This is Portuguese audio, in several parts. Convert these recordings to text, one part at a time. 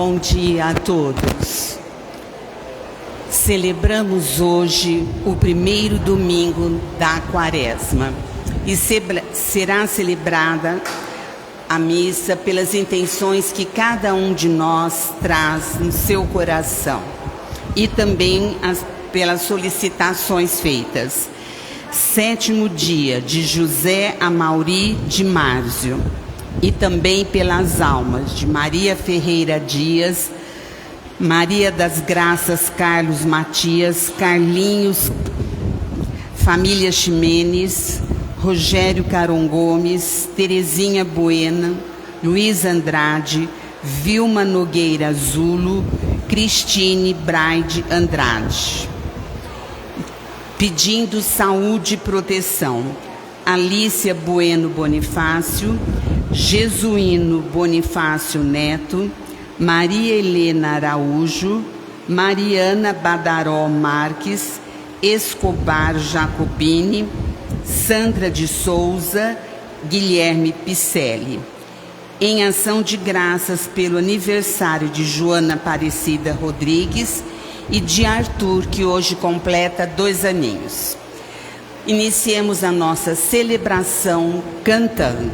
Bom dia a todos. Celebramos hoje o primeiro domingo da Quaresma e será celebrada a missa pelas intenções que cada um de nós traz no seu coração e também pelas solicitações feitas. 7º dia de José Amauri de Márcio e também pelas almas de Maria Ferreira Dias, Maria das Graças Carlos Matias, Carlinhos, família Ximenes, Rogério Caron Gomes, Terezinha Buena, Luiz Andrade, Vilma Nogueira Zulo, Cristine Braide Andrade. Pedindo saúde e proteção, Alícia Bueno Bonifácio, Jesuíno Bonifácio Neto, Maria Helena Araújo, Mariana Badaró Marques, Escobar Jacobini, Sandra de Souza, Guilherme Picelli. Em ação de graças pelo aniversário de Joana Aparecida Rodrigues e de Arthur, que hoje completa 2 aninhos. Iniciemos a nossa celebração cantando.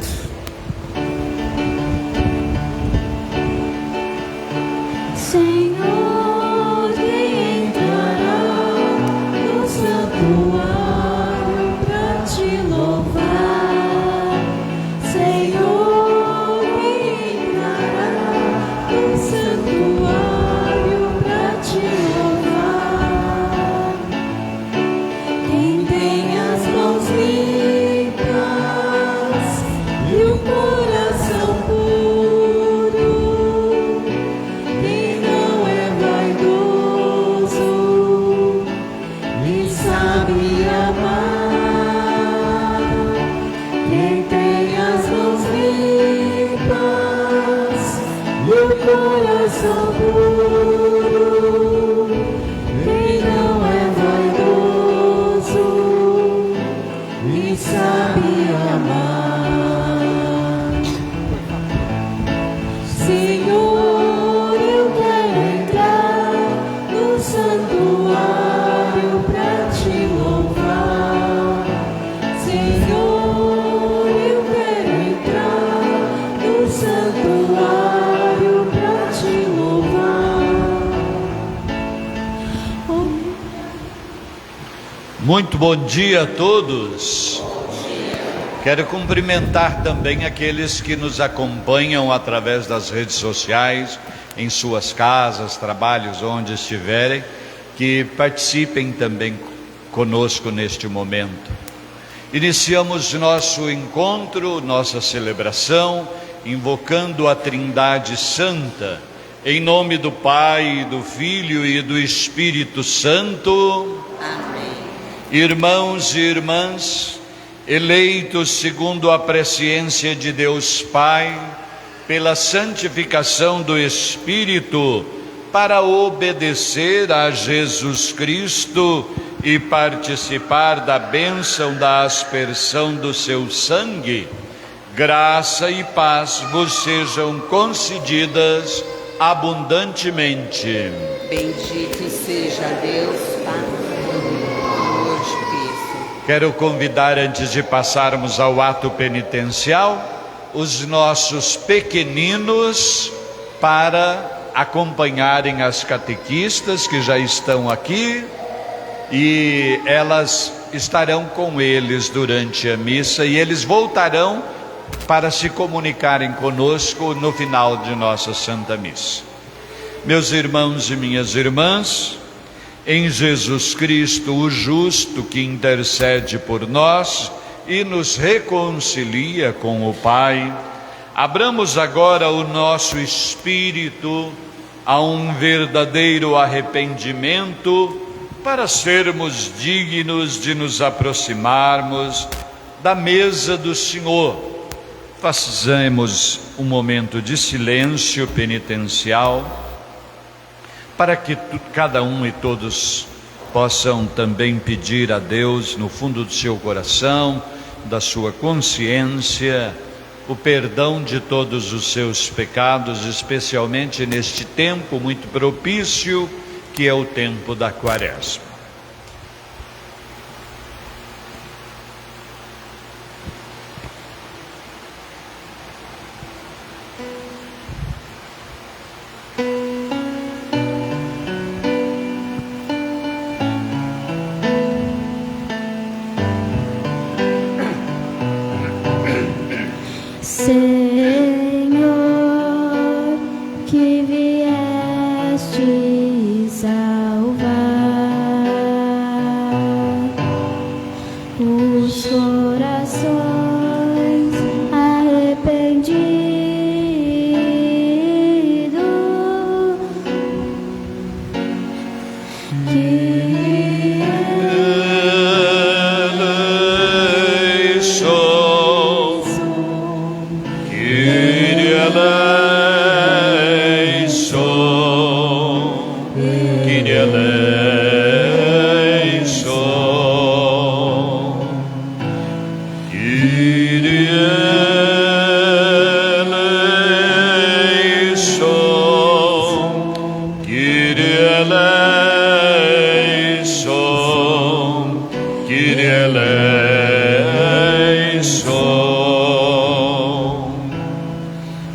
Senhor, quem entrará no santuário para te louvar? Senhor, quem entrará no santuário para te louvar? Quem tem as mãos limpas e o coração puro, quem não é vaidoso e sabe amar, quem tem as mãos limpas e o coração puro, quem não é vaidoso e sabe amar. Senhor, eu quero entrar no santuário para te louvar. Senhor, eu quero entrar no santuário para te louvar. Muito bom dia a todos. Quero cumprimentar também aqueles que nos acompanham através das redes sociais, em suas casas, trabalhos, onde estiverem, que participem também conosco neste momento. Iniciamos nosso encontro, nossa celebração, invocando a Trindade Santa, em nome do Pai, do Filho e do Espírito Santo. Amém. Irmãos e irmãs, eleitos segundo a presciência de Deus Pai, pela santificação do Espírito, para obedecer a Jesus Cristo e participar da bênção da aspersão do seu sangue, graça e paz vos sejam concedidas abundantemente. Bendito seja Deus, Pai, hoje Cristo. Quero convidar, antes de passarmos ao ato penitencial, os nossos pequeninos para acompanharem as catequistas que já estão aqui, e elas estarão com eles durante a missa e eles voltarão para se comunicarem conosco no final de nossa Santa Missa. Meus irmãos e minhas irmãs, em Jesus Cristo, o justo, que intercede por nós e nos reconcilia com o Pai, abramos agora o nosso espírito a um verdadeiro arrependimento, para sermos dignos de nos aproximarmos da mesa do Senhor. Façamos um momento de silêncio penitencial, para que cada um e todos possam também pedir a Deus, no fundo do seu coração, da sua consciência, o perdão de todos os seus pecados, especialmente neste tempo muito propício, que é o tempo da Quaresma. Senhor, que vieste salvar os corações arrependidos,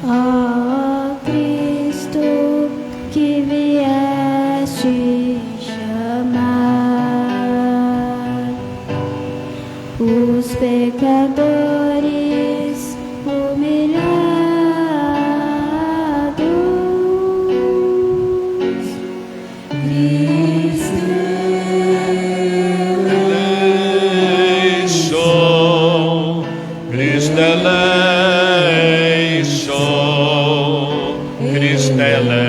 ó Cristo, que vieste chamar os pecadores humilhados. Cristo eleison, Cristo eleison, Cristo eleison,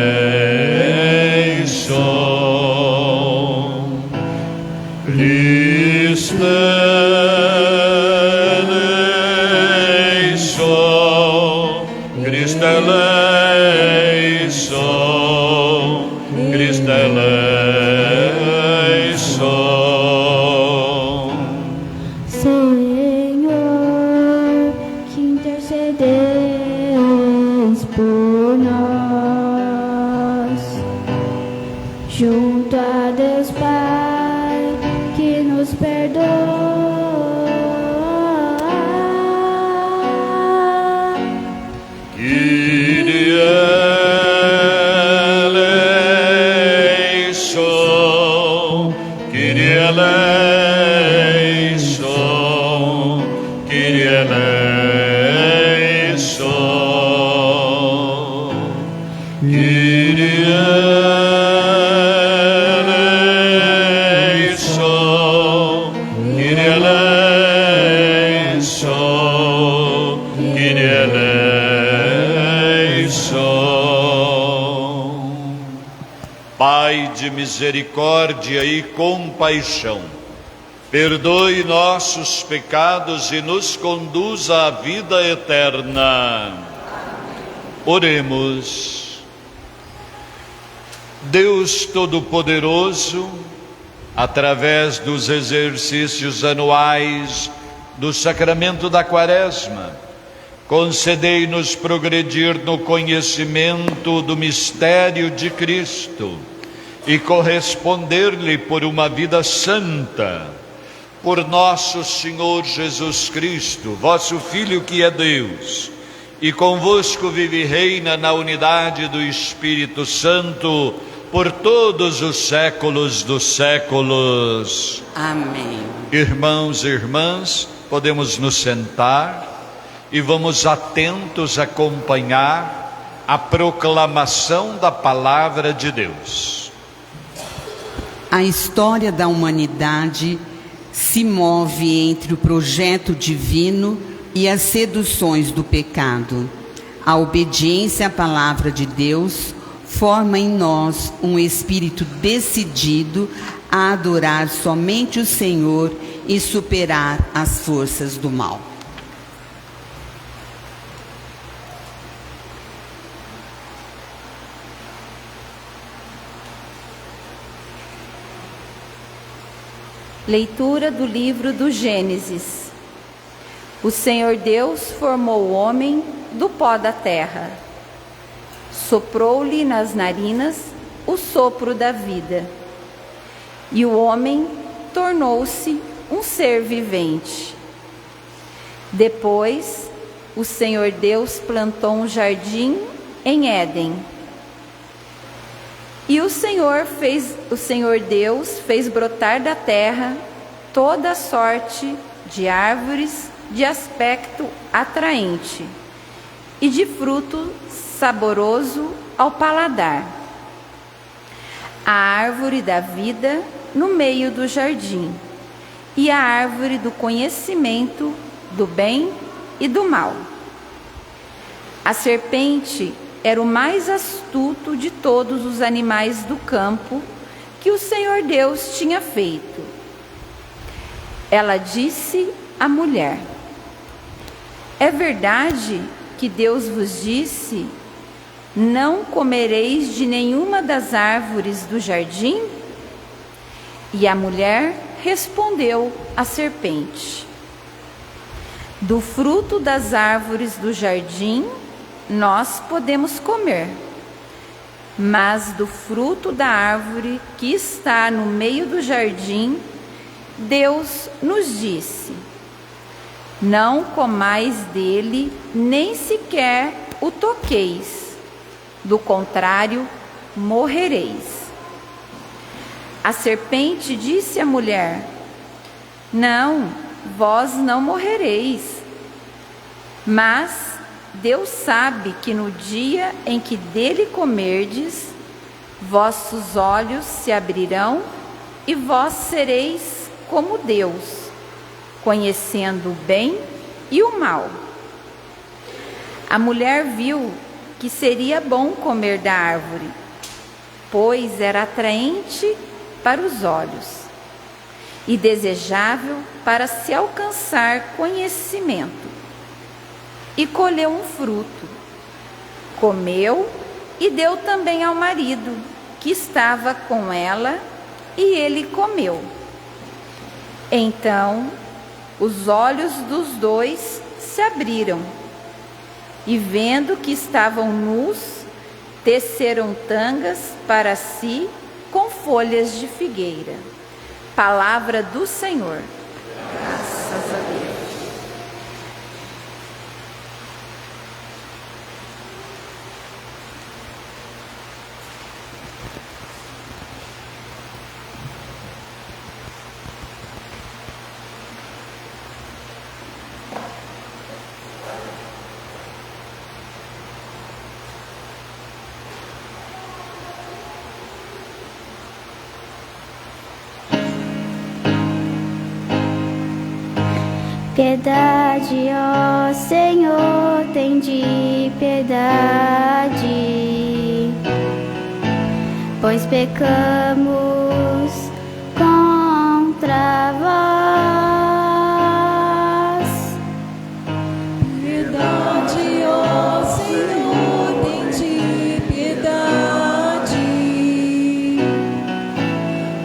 Cristo eleison, Cristo eleison, Cristo eleison. Senhor, que intercedeis por nós, junto a Deus Pai, que nos perdoa. Kyrie eleison, Kyrie eleison, Kyrie eleison, Kyrie eleison, Kyrie eleison, Kyrie eleison. Pai de misericórdia e compaixão, perdoe nossos pecados e nos conduza à vida eterna. Oremos. Deus Todo-Poderoso, através dos exercícios anuais do sacramento da Quaresma, concedei-nos progredir no conhecimento do mistério de Cristo e corresponder-lhe por uma vida santa. Por nosso Senhor Jesus Cristo, vosso Filho que é Deus, e convosco vive e reina na unidade do Espírito Santo, por todos os séculos dos séculos. Amém. Irmãos e irmãs, podemos nos sentar e vamos atentos a acompanhar a proclamação da palavra de Deus. A história da humanidade se move entre o projeto divino e as seduções do pecado. A obediência à palavra de Deus forma em nós um espírito decidido a adorar somente o Senhor e superar as forças do mal. Leitura do livro do Gênesis. O Senhor Deus formou o homem do pó da terra. Soprou-lhe nas narinas o sopro da vida. E o homem tornou-se um ser vivente. Depois, o Senhor Deus plantou um jardim em Éden. E o Senhor Deus fez brotar da terra toda sorte de árvores de aspecto atraente e de fruto saboroso ao paladar. A árvore da vida no meio do jardim e a árvore do conhecimento do bem e do mal. A serpente era o mais astuto de todos os animais do campo que o Senhor Deus tinha feito. Ela disse à mulher: é verdade que Deus vos disse: não comereis de nenhuma das árvores do jardim? E a mulher respondeu à serpente: do fruto das árvores do jardim nós podemos comer, mas do fruto da árvore que está no meio do jardim, Deus nos disse: não comais dele, nem sequer o toqueis, do contrário, morrereis. A serpente disse à mulher: não, vós não morrereis. Mas Deus sabe que no dia em que dele comerdes, vossos olhos se abrirão e vós sereis como Deus, conhecendo o bem e o mal. A mulher viu que seria bom comer da árvore, pois era atraente para os olhos e desejável para se alcançar conhecimento. E colheu um fruto, comeu e deu também ao marido, que estava com ela, e ele comeu. Então, os olhos dos dois se abriram, e vendo que estavam nus, teceram tangas para si com folhas de figueira. Palavra do Senhor. Graças a Deus. Piedade, ó Senhor, tende piedade, pois pecamos contra vós. Piedade, ó Senhor, tende piedade,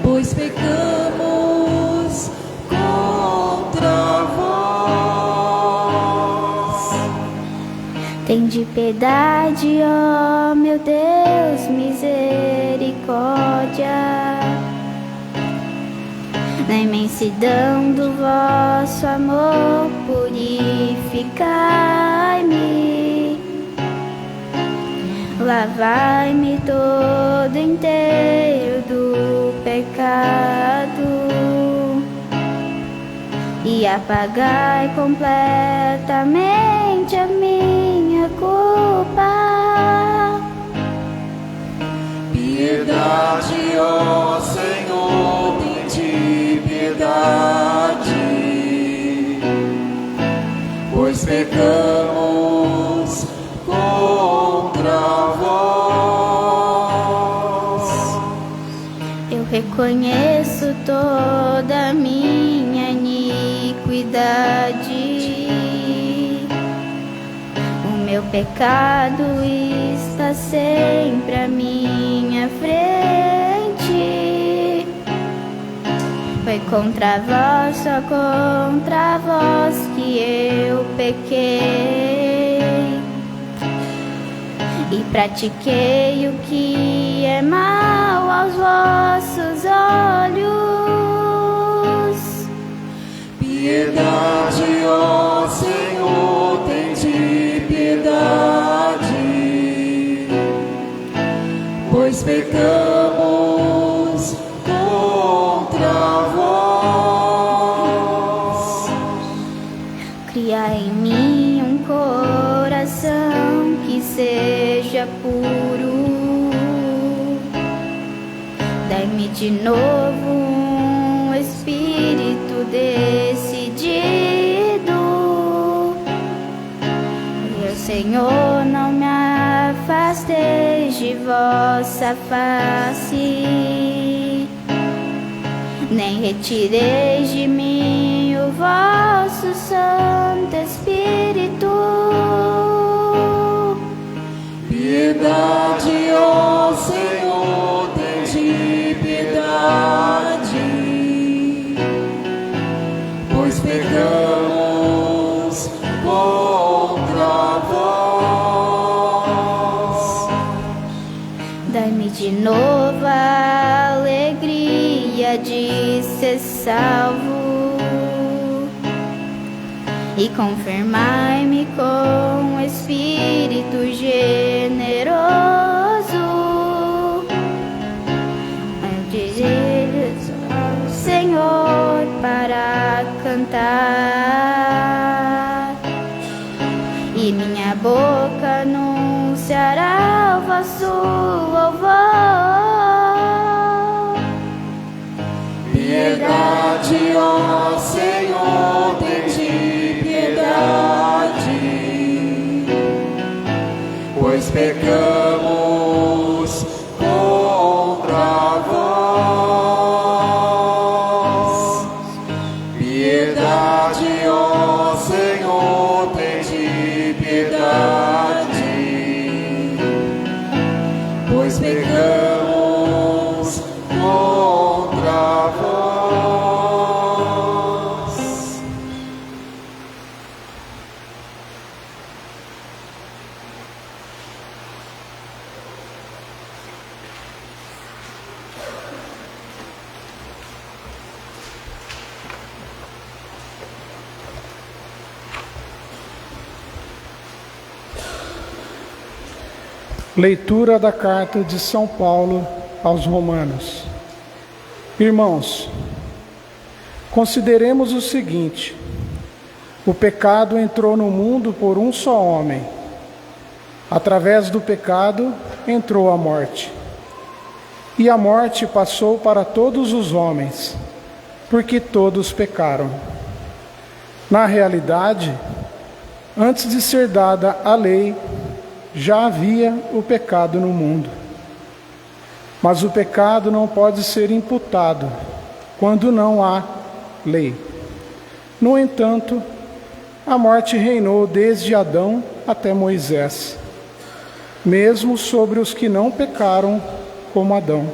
pois pecamos contra vós. Tende piedade, ó meu Deus, misericórdia. Na imensidão do vosso amor, purificai-me. Lavai-me todo inteiro do pecado e apagai completamente a minha culpa. Piedade, ó Senhor, tende piedade, pois pecamos contra vós. Eu reconheço toda a minha iniquidade. O meu pecado está sempre à minha frente. Foi contra vós, só contra vós que eu pequei e pratiquei o que é mal aos vossos olhos. Piedade, ó Senhor, tende piedade, pois pecamos contra vós. Cria em mim um coração que seja puro. Dai-me de novo um espírito decidido. Meu Senhor, não me afasteis de vossa face, nem retireis de mim o vosso Santo Espírito. Piedade, ó Senhor, tende piedade, pois pecamos contra vós. Dai-me de novo a alegria de ser salvo e confirmai-me com o Espírito generoso. Antes ao Senhor para cantar, e minha boca anunciará o vosso louvor. Piedade, ó Senhor, tende piedade, pois pecamos contra vós. Piedade, ó Senhor, tende piedade, pois pecamos contra vós. Leitura da carta de São Paulo aos Romanos. Irmãos, consideremos o seguinte: o pecado entrou no mundo por um só homem. Através do pecado entrou a morte. E a morte passou para todos os homens, porque todos pecaram. Na realidade, antes de ser dada a lei, já havia o pecado no mundo. Mas o pecado não pode ser imputado quando não há lei. No entanto, a morte reinou desde Adão até Moisés, mesmo sobre os que não pecaram como Adão,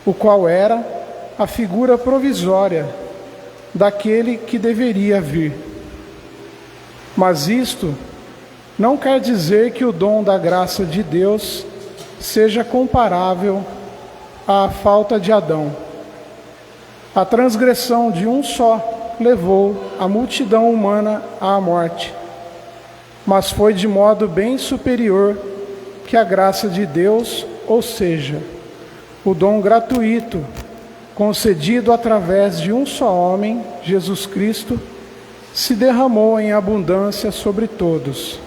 o qual era a figura provisória daquele que deveria vir. Mas isto não quer dizer que o dom da graça de Deus seja comparável à falta de Adão. A transgressão de um só levou a multidão humana à morte, mas foi de modo bem superior que a graça de Deus, ou seja, o dom gratuito concedido através de um só homem, Jesus Cristo, se derramou em abundância sobre todos.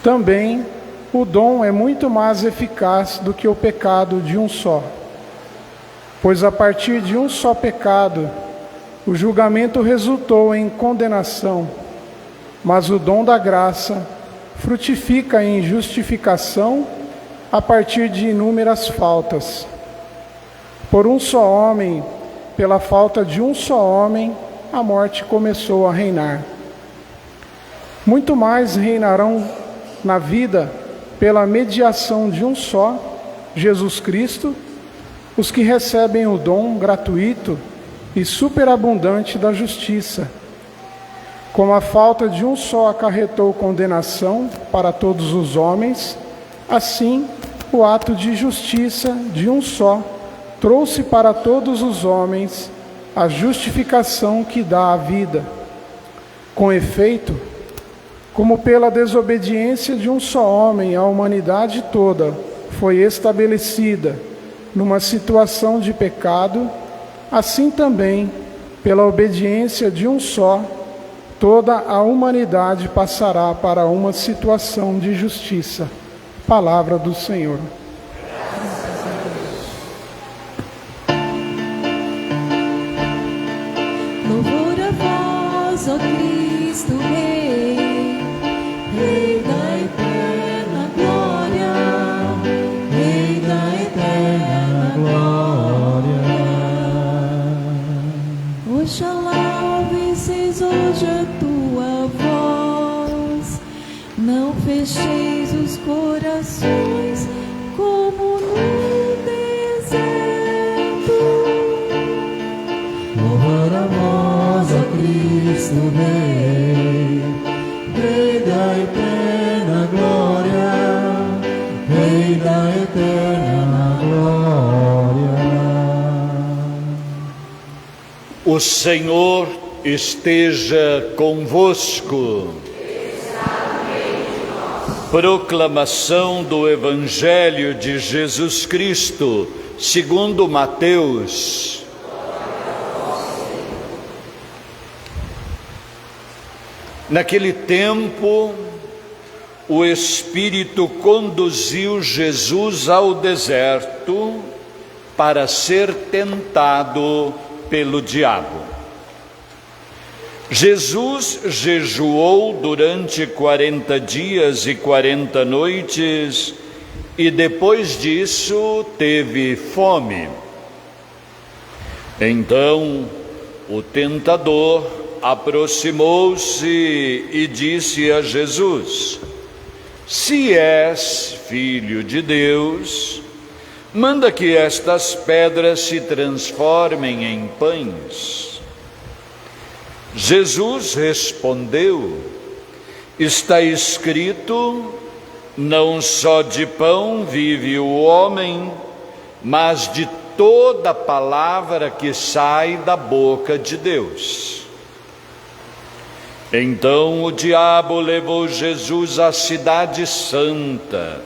Também o dom é muito mais eficaz do que o pecado de um só, pois a partir de um só pecado o julgamento resultou em condenação, mas o dom da graça frutifica em justificação a partir de inúmeras faltas. Por um só homem, pela falta de um só homem, a morte começou a reinar. Muito mais reinarão na vida, pela mediação de um só, Jesus Cristo, os que recebem o dom gratuito e superabundante da justiça. Como a falta de um só acarretou condenação para todos os homens, assim o ato de justiça de um só trouxe para todos os homens a justificação que dá a vida. Com efeito, como pela desobediência de um só homem a humanidade toda foi estabelecida numa situação de pecado, assim também, pela obediência de um só, toda a humanidade passará para uma situação de justiça. Palavra do Senhor. Louvor a vós, ó Cristo Rei, Rei da eterna glória, Rei da eterna glória. Oxalá ouvisseis hoje a tua voz, não fecheis os corações como no deserto. Louvor a vós, ó Cristo Rei, Rei da eterna glória, Rei da eterna glória. O Senhor esteja convosco. Proclamação do Evangelho de Jesus Cristo, segundo Mateus. Naquele tempo, o Espírito conduziu Jesus ao deserto para ser tentado pelo diabo. Jesus jejuou durante 40 dias e 40 noites e depois disso teve fome. Então o tentador aproximou-se e disse a Jesus: se és filho de Deus, manda que estas pedras se transformem em pães. Jesus respondeu: está escrito, não só de pão vive o homem, mas de toda palavra que sai da boca de Deus. Então o diabo levou Jesus à cidade santa,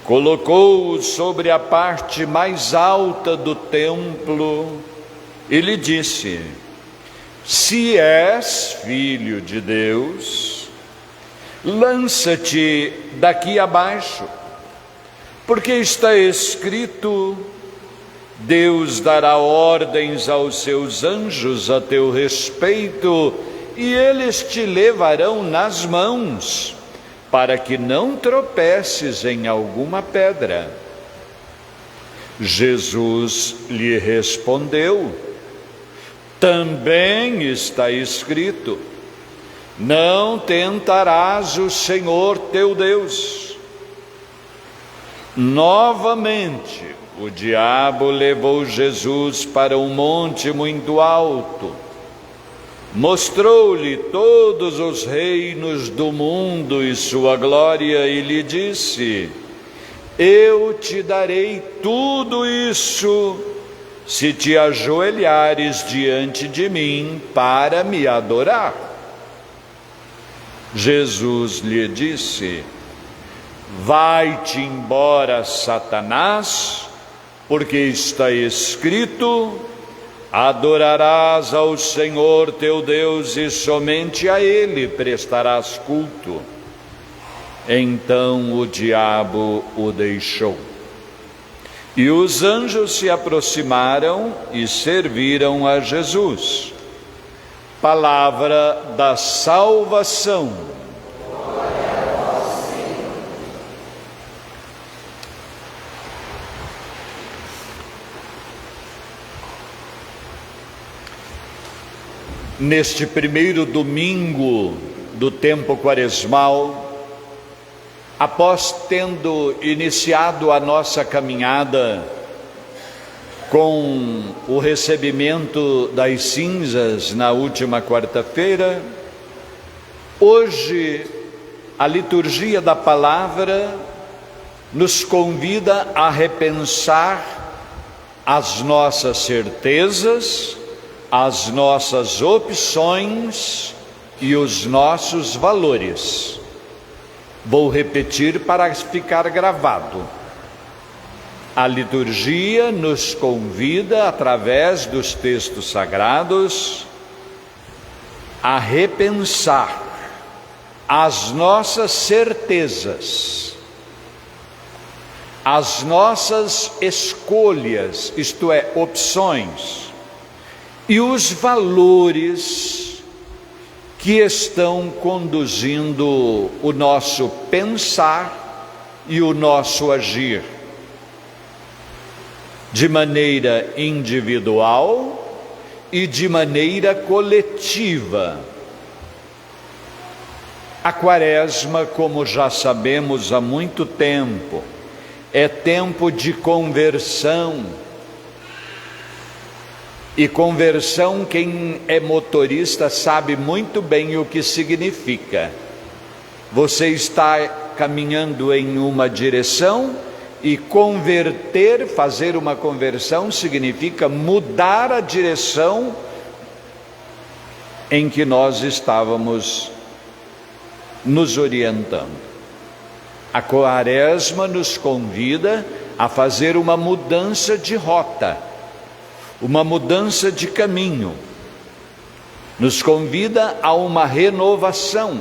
colocou-o sobre a parte mais alta do templo e lhe disse: se és filho de Deus, lança-te daqui abaixo, porque está escrito: Deus dará ordens aos seus anjos a teu respeito, e eles te levarão nas mãos, para que não tropeces em alguma pedra. Jesus lhe respondeu: também está escrito: não tentarás o Senhor teu Deus. Novamente, o diabo levou Jesus para um monte muito alto, mostrou-lhe todos os reinos do mundo e sua glória e lhe disse: eu te darei tudo isso se te ajoelhares diante de mim para me adorar. Jesus lhe disse: vai-te embora, Satanás, porque está escrito: adorarás ao Senhor teu Deus e somente a Ele prestarás culto. Então o diabo o deixou. E os anjos se aproximaram e serviram a Jesus. Palavra da salvação. Neste primeiro domingo do tempo quaresmal, após tendo iniciado a nossa caminhada com o recebimento das cinzas na última quarta-feira, hoje a liturgia da palavra nos convida a repensar as nossas certezas, as nossas opções e os nossos valores. Vou repetir para ficar gravado. A liturgia nos convida, através dos textos sagrados, a repensar as nossas certezas, as nossas escolhas, isto é, opções, e os valores que estão conduzindo o nosso pensar e o nosso agir, de maneira individual e de maneira coletiva. A Quaresma, como já sabemos há muito tempo, é tempo de conversão. E conversão, quem é motorista sabe muito bem o que significa. Você está caminhando em uma direção e converter, fazer uma conversão, significa mudar a direção em que nós estávamos nos orientando. A Quaresma nos convida a fazer uma mudança de rota, uma mudança de caminho. Nos convida a uma renovação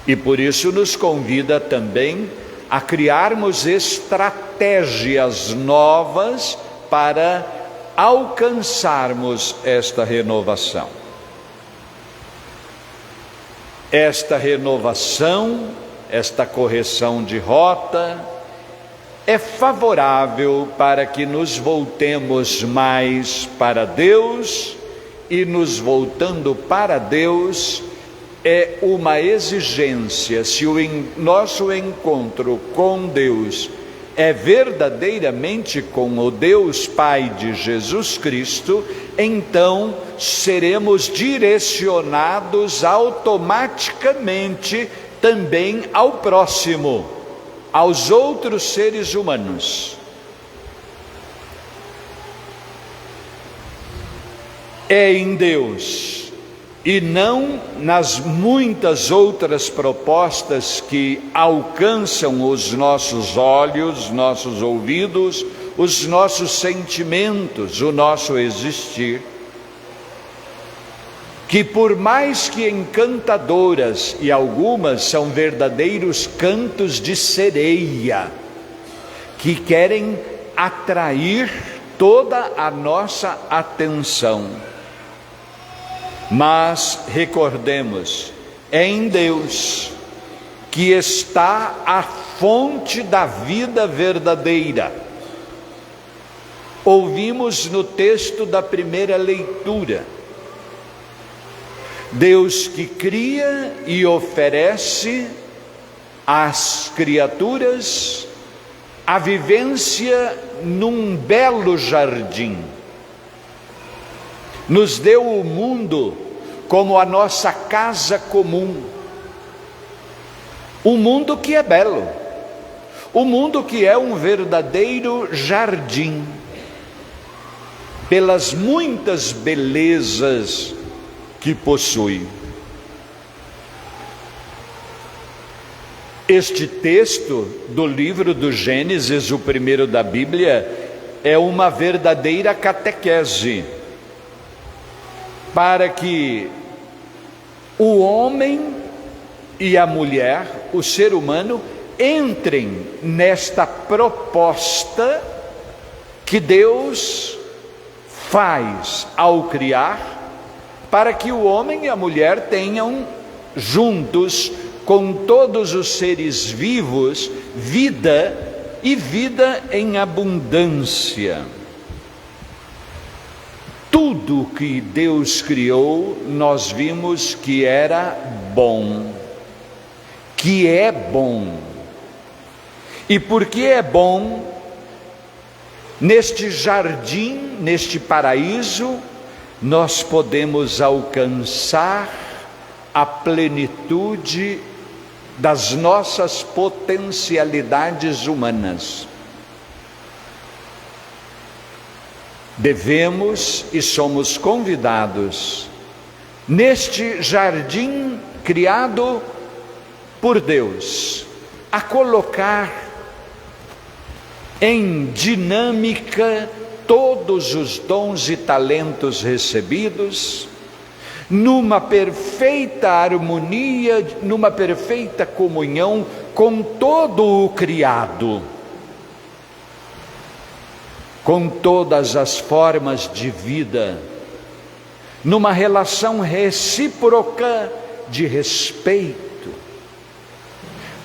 e por isso nos convida também a criarmos estratégias novas para alcançarmos esta renovação. Esta renovação, esta correção de rota, é favorável para que nos voltemos mais para Deus, e nos voltando para Deus é uma exigência. Se o nosso encontro com Deus é verdadeiramente com o Deus Pai de Jesus Cristo, então seremos direcionados automaticamente também ao próximo, aos outros seres humanos. É em Deus e não nas muitas outras propostas que alcançam os nossos olhos, nossos ouvidos, os nossos sentimentos, o nosso existir, que por mais que encantadoras, e algumas são verdadeiros cantos de sereia, que querem atrair toda a nossa atenção. Mas recordemos, é em Deus que está a fonte da vida verdadeira. Ouvimos no texto da primeira leitura, Deus que cria e oferece às criaturas a vivência num belo jardim. Nos deu o mundo como a nossa casa comum. Um mundo que é belo, um mundo que é um verdadeiro jardim, pelas muitas belezas que possui. Este texto do livro do Gênesis, o primeiro da Bíblia, é uma verdadeira catequese para que o homem e a mulher, o ser humano, entrem nesta proposta que Deus faz ao criar, para que o homem e a mulher tenham juntos, com todos os seres vivos, vida e vida em abundância. Tudo que Deus criou, nós vimos que era bom, que é bom. E porque é bom, Neste jardim, neste paraíso, nós podemos alcançar a plenitude das nossas potencialidades humanas. Devemos e somos convidados, neste jardim criado por Deus, a colocar em dinâmica todos os dons e talentos recebidos, numa perfeita harmonia, numa perfeita comunhão com todo o criado, com todas as formas de vida, numa relação recíproca de respeito,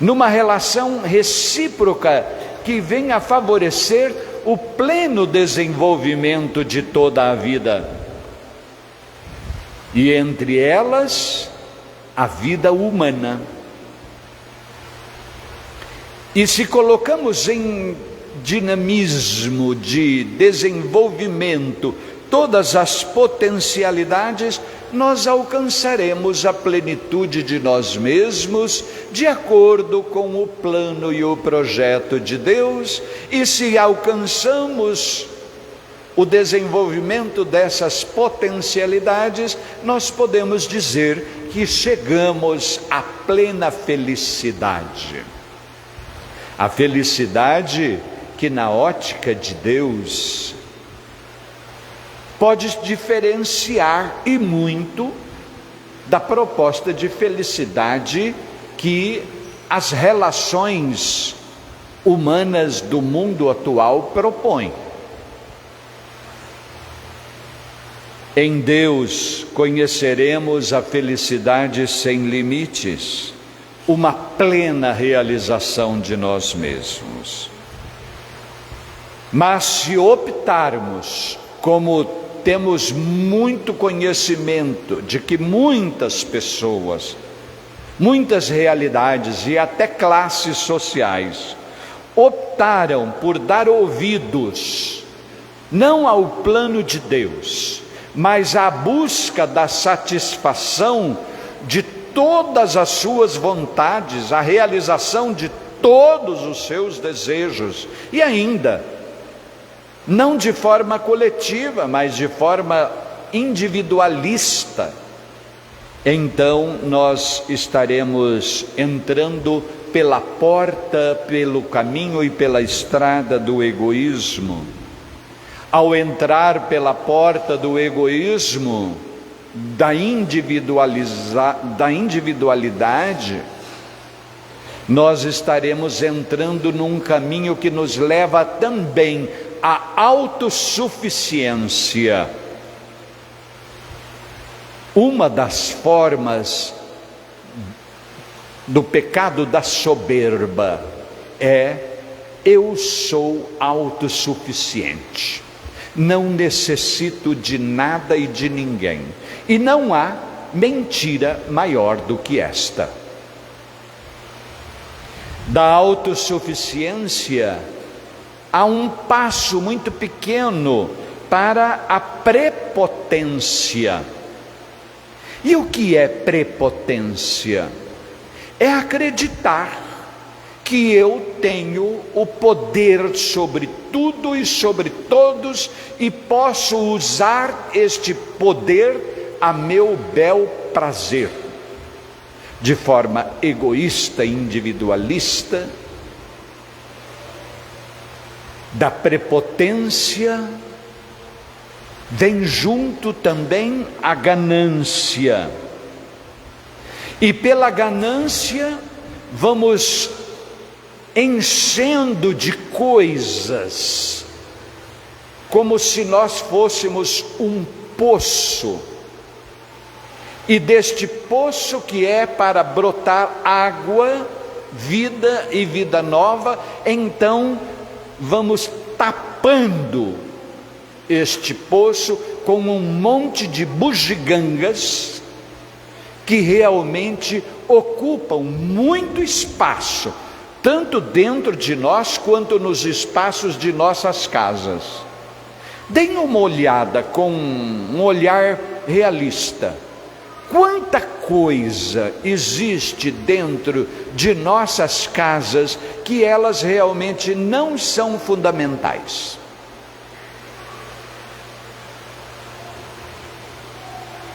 numa relação recíproca que venha a favorecer o pleno desenvolvimento de toda a vida. E entre elas, a vida humana. E se colocamos em dinamismo de desenvolvimento todas as potencialidades, nós alcançaremos a plenitude de nós mesmos, de acordo com o plano e o projeto de Deus. E se alcançamos o desenvolvimento dessas potencialidades, nós podemos dizer que chegamos à plena felicidade. A felicidade que, na ótica de Deus, pode diferenciar e muito da proposta de felicidade que as relações humanas do mundo atual propõem. Em Deus conheceremos a felicidade sem limites, uma plena realização de nós mesmos. Mas se optarmos, como temos muito conhecimento de que muitas pessoas, muitas realidades e até classes sociais optaram por dar ouvidos não ao plano de Deus, mas à busca da satisfação de todas as suas vontades, a realização de todos os seus desejos, e ainda não de forma coletiva, mas de forma individualista, então nós estaremos entrando pela porta, pelo caminho e pela estrada do egoísmo. Ao entrar pela porta do egoísmo, da individualidade, nós estaremos entrando num caminho que nos leva também à autossuficiência. Uma das formas do pecado da soberba é: eu sou autossuficiente, não necessito de nada e de ninguém. E não há mentira maior do que esta. Da autossuficiência há um passo muito pequeno para a prepotência. E o que é prepotência? É acreditar que eu tenho o poder sobre tudo e sobre todos e posso usar este poder a meu bel prazer, de forma egoísta, individualista. Da prepotência vem junto também a ganância, e pela ganância vamos enchendo de coisas, como se nós fôssemos um poço, e deste poço que é para brotar água, vida e vida nova, então vamos tapando este poço com um monte de bugigangas que realmente ocupam muito espaço, tanto dentro de nós quanto nos espaços de nossas casas. Deem uma olhada com um olhar realista. Quanta coisa existe dentro de nossas casas que elas realmente não são fundamentais.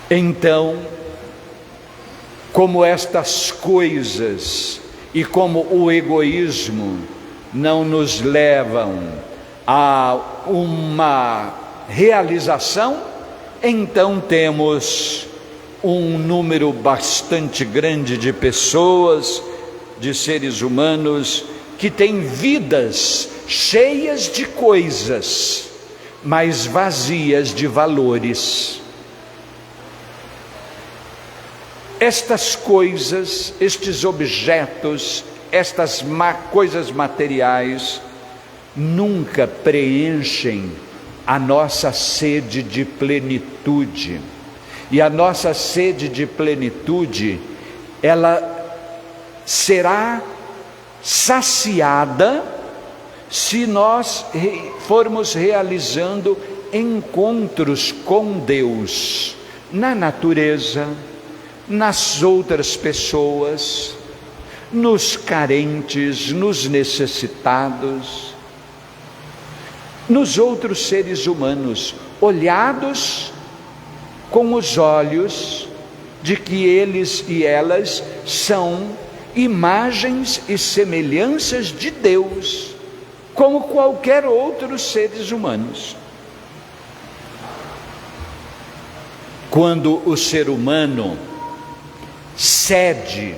Então, como estas coisas e como o egoísmo não nos levam a uma realização, então temos um número bastante grande de pessoas, de seres humanos, que têm vidas cheias de coisas, mas vazias de valores. Estas coisas, estes objetos, estas coisas materiais, nunca preenchem a nossa sede de plenitude. E a nossa sede de plenitude, ela será saciada se nós formos realizando encontros com Deus, na natureza, nas outras pessoas, nos carentes, nos necessitados, nos outros seres humanos, olhados com os olhos de que eles e elas são imagens e semelhanças de Deus, como qualquer outros seres humanos. Quando o ser humano cede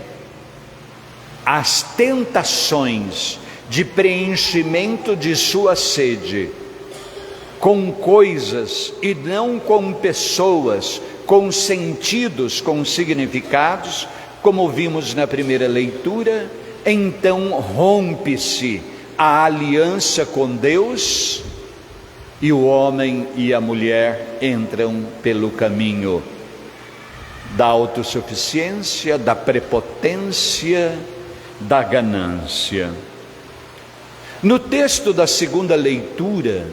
às tentações de preenchimento de sua sede com coisas e não com pessoas, com sentidos, com significados, como vimos na primeira leitura, então rompe-se a aliança com Deus e o homem e a mulher entram pelo caminho da autossuficiência, da prepotência, da ganância. No texto da segunda leitura,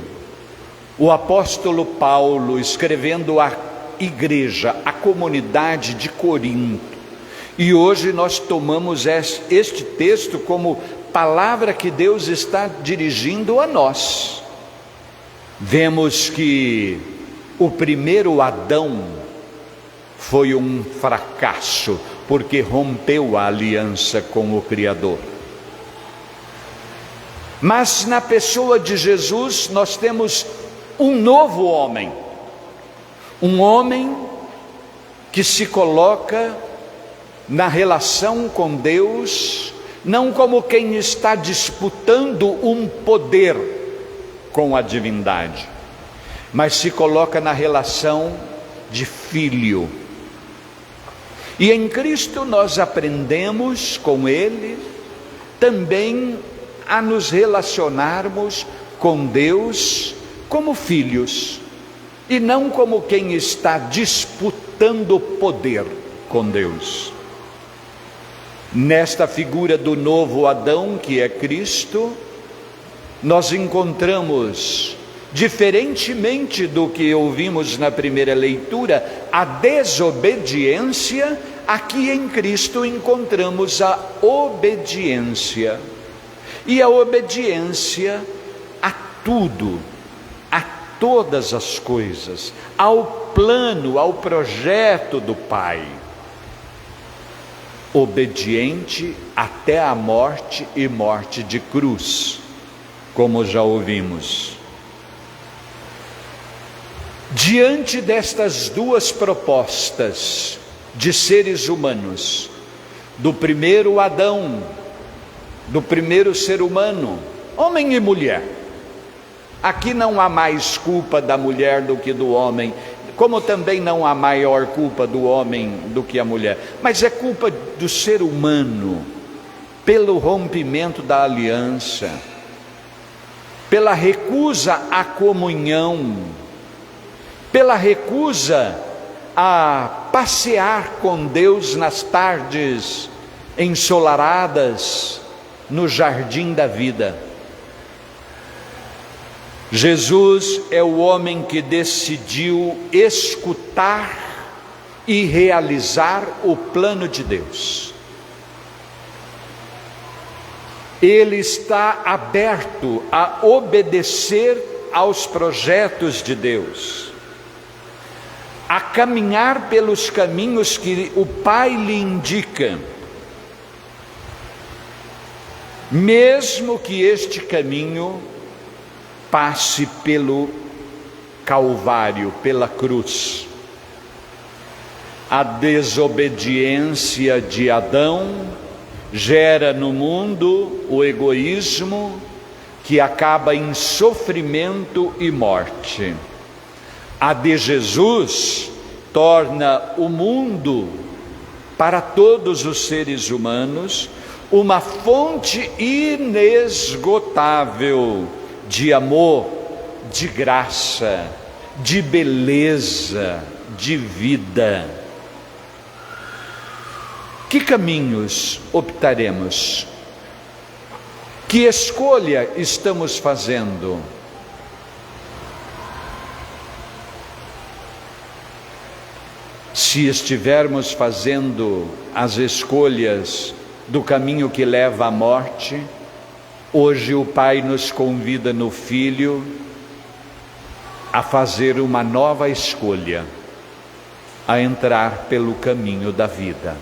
o apóstolo Paulo, escrevendo à igreja, à comunidade de Corinto, e hoje nós tomamos este texto como palavra que Deus está dirigindo a nós. Vemos que o primeiro Adão foi um fracasso, porque rompeu a aliança com o Criador. Mas na pessoa de Jesus nós temos um novo homem, um homem que se coloca na relação com Deus, não como quem está disputando um poder com a divindade, mas se coloca na relação de filho. E em Cristo nós aprendemos com Ele também a nos relacionarmos com Deus como filhos, e não como quem está disputando poder com Deus. Nesta figura do novo Adão, que é Cristo, nós encontramos, diferentemente do que ouvimos na primeira leitura, a desobediência. Aqui em Cristo encontramos a obediência, e a obediência a tudo, a todas as coisas, ao plano, ao projeto do Pai. Obediente até a morte, e morte de cruz, como já ouvimos. Diante destas duas propostas de seres humanos, do primeiro Adão, do primeiro ser humano, homem e mulher, aqui não há mais culpa da mulher do que do homem, como também não há maior culpa do homem do que a mulher, mas é culpa do ser humano, pelo rompimento da aliança, pela recusa à comunhão, pela recusa a passear com Deus nas tardes ensolaradas, no jardim da vida. Jesus é o homem que decidiu escutar e realizar o plano de Deus. Ele está aberto a obedecer aos projetos de Deus, a caminhar pelos caminhos que o Pai lhe indica, mesmo que este caminho passe pelo Calvário, pela cruz. A desobediência de Adão gera no mundo o egoísmo, que acaba em sofrimento e morte. A de Jesus torna o mundo, para todos os seres humanos, uma fonte inesgotável de amor, de graça, de beleza, de vida. Que caminhos optaremos? Que escolha estamos fazendo? Se estivermos fazendo as escolhas do caminho que leva à morte, hoje o Pai nos convida no Filho a fazer uma nova escolha, a entrar pelo caminho da vida.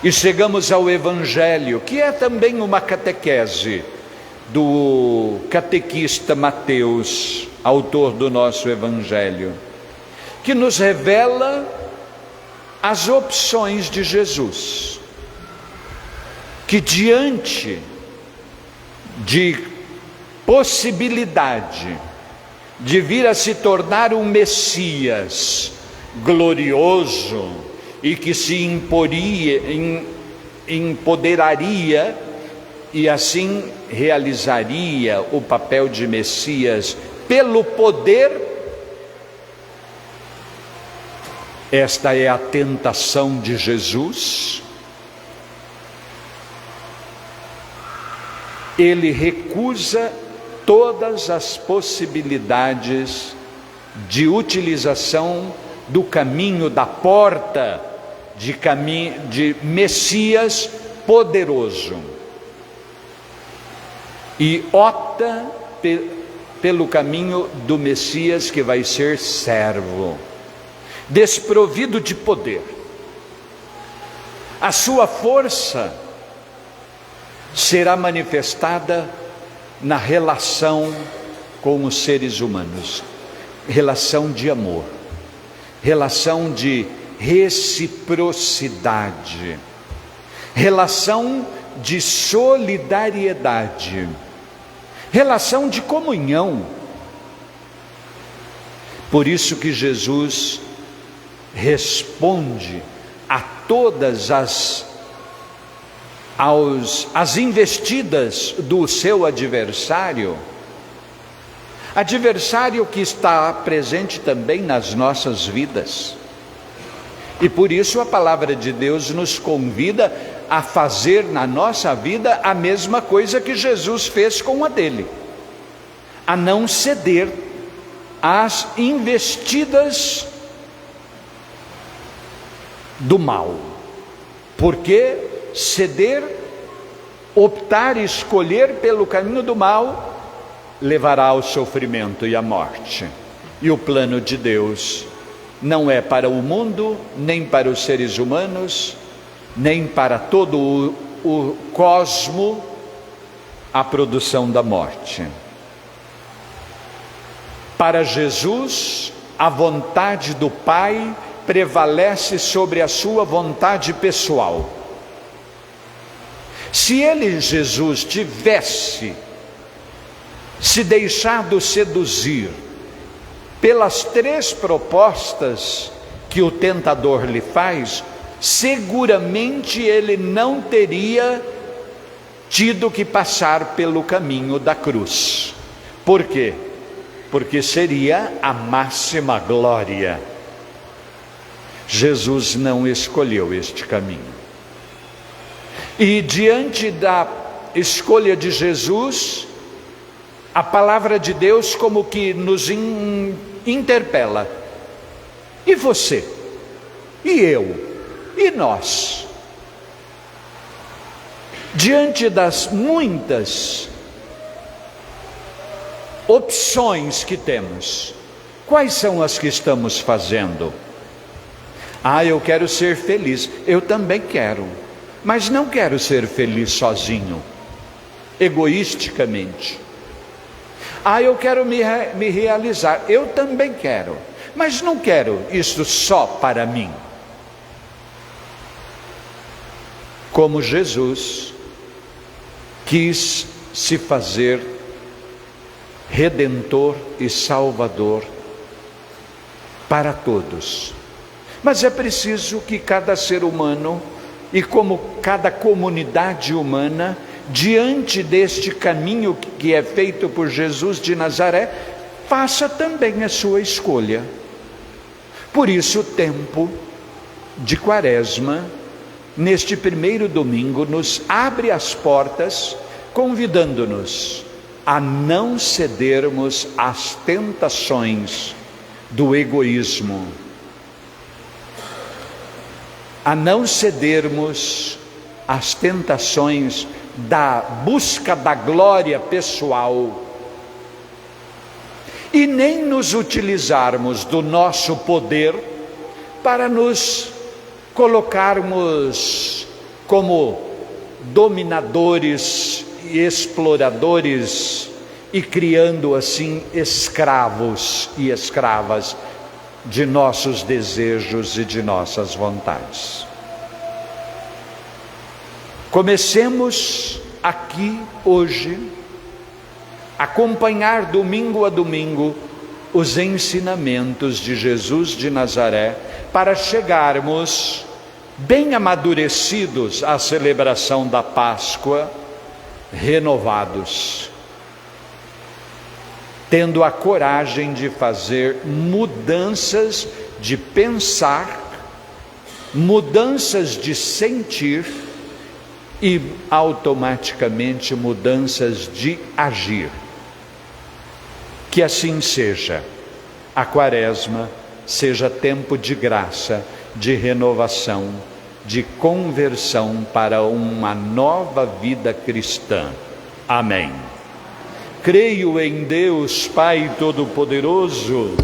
E chegamos ao Evangelho, que é também uma catequese do catequista Mateus, autor do nosso Evangelho, que nos revela as opções de Jesus, que diante de possibilidade de vir a se tornar um Messias glorioso e que se empoderaria e assim realizaria o papel de Messias pelo poder, esta é a tentação de Jesus. Ele recusa todas as possibilidades de utilização do caminho, da porta de Messias poderoso, e opta pelo caminho do Messias que vai ser servo, desprovido de poder. A sua força será manifestada na relação com os seres humanos, relação de amor, relação de reciprocidade, relação de solidariedade, relação de comunhão. Por isso que Jesus responde a todas as investidas do seu adversário que está presente também nas nossas vidas. E por isso a palavra de Deus nos convida a fazer na nossa vida a mesma coisa que Jesus fez com a dele, a não ceder às investidas do mal. Porque ceder, optar, escolher pelo caminho do mal levará ao sofrimento e à morte. E o plano de Deus não é para o mundo, nem para os seres humanos, nem para todo o cosmo, a produção da morte. Para Jesus, a vontade do Pai prevalece sobre a sua vontade pessoal. Se ele, Jesus, tivesse se deixado seduzir pelas três propostas que o tentador lhe faz, seguramente ele não teria tido que passar pelo caminho da cruz. Por quê? Porque seria a máxima glória. Jesus não escolheu este caminho. E diante da escolha de Jesus, a palavra de Deus como que nos interpela. E você? E eu? E nós? Diante das muitas opções que temos, quais são as que estamos fazendo? Eu quero ser feliz. Eu também quero, mas não quero ser feliz sozinho, egoisticamente. Eu quero me realizar. Eu também quero, mas não quero isso só para mim. Como Jesus quis se fazer Redentor e Salvador para todos. Mas é preciso que cada ser humano, e como cada comunidade humana, diante deste caminho que é feito por Jesus de Nazaré, faça também a sua escolha. Por isso o tempo de Quaresma, neste primeiro domingo, nos abre as portas, convidando-nos a não cedermos às tentações do egoísmo, a não cedermos às tentações da busca da glória pessoal, e nem nos utilizarmos do nosso poder para nos colocarmos como dominadores e exploradores e criando assim escravos e escravas de nossos desejos e de nossas vontades. Comecemos aqui hoje acompanhar domingo a domingo os ensinamentos de Jesus de Nazaré, para chegarmos bem amadurecidos à celebração da Páscoa, renovados, tendo a coragem de fazer mudanças de pensar, mudanças de sentir e automaticamente mudanças de agir. Que assim seja. A Quaresma seja tempo de graça, de renovação, de conversão para uma nova vida cristã. Amém. Creio em Deus Pai Todo-Poderoso,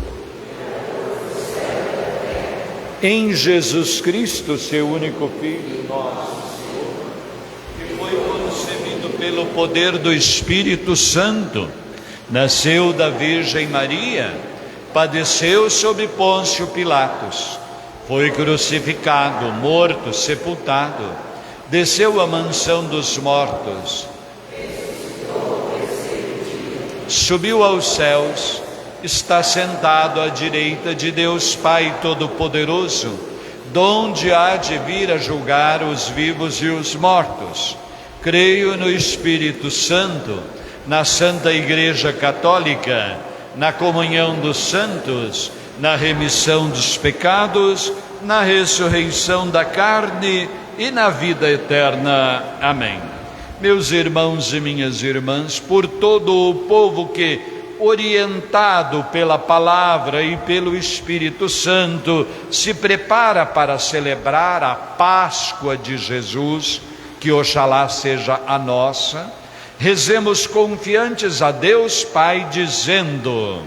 em Jesus Cristo, seu único Filho, nosso Senhor, que foi concebido pelo poder do Espírito Santo, nasceu da Virgem Maria, padeceu sob Pôncio Pilatos, foi crucificado, morto, sepultado, desceu à mansão dos mortos, subiu aos céus, está sentado à direita de Deus Pai Todo-Poderoso, donde há de vir a julgar os vivos e os mortos. Creio no Espírito Santo, na Santa Igreja Católica, na comunhão dos santos, na remissão dos pecados, na ressurreição da carne e na vida eterna. Amém. Meus irmãos e minhas irmãs, por todo o povo que, orientado pela palavra e pelo Espírito Santo, se prepara para celebrar a Páscoa de Jesus, que oxalá seja a nossa, rezemos confiantes a Deus Pai, dizendo: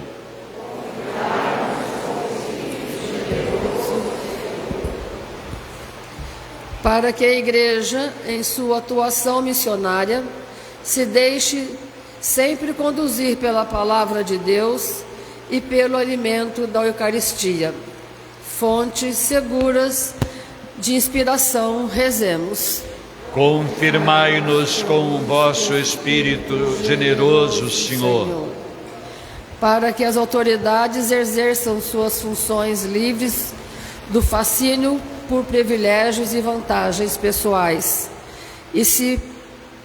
para que a Igreja, em sua atuação missionária, se deixe sempre conduzir pela palavra de Deus e pelo alimento da Eucaristia. Fontes seguras de inspiração, rezemos. Confirmai-nos com o vosso Espírito generoso, Senhor. Para que as autoridades exerçam suas funções livres do fascínio por privilégios e vantagens pessoais e se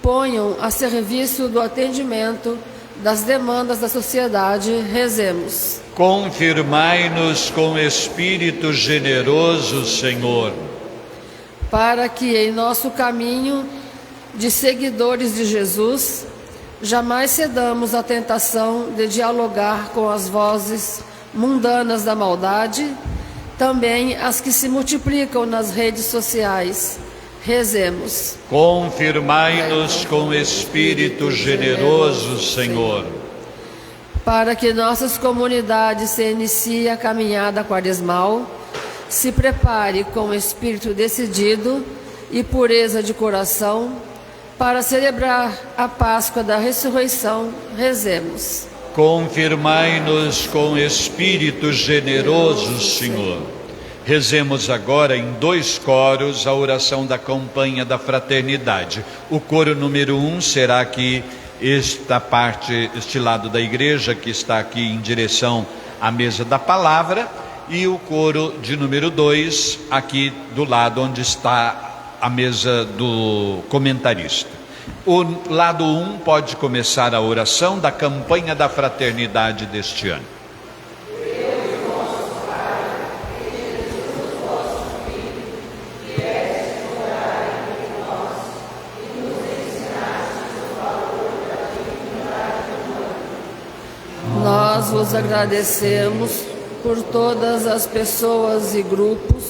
ponham a serviço do atendimento das demandas da sociedade, rezemos. Confirmai-nos com Espírito generoso, Senhor. Para que em nosso caminho de seguidores de Jesus, jamais cedamos à tentação de dialogar com as vozes mundanas da maldade, também as que se multiplicam nas redes sociais. Rezemos. Confirmai-nos com espírito generoso, Senhor, para que nossas comunidades se iniciem a caminhada quaresmal, se prepare com espírito decidido e pureza de coração para celebrar a Páscoa da Ressurreição. Rezemos. confirmai-nos com espírito generoso, Senhor. Rezemos agora em 2 coros a oração da campanha da fraternidade. O coro número 1 será aqui esta parte, este lado da igreja que está aqui em direção à mesa da palavra, e o coro de número 2 aqui do lado onde está a mesa do comentarista. O lado 1 pode começar a oração da campanha da fraternidade deste ano. Nós vos agradecemos por todas as pessoas e grupos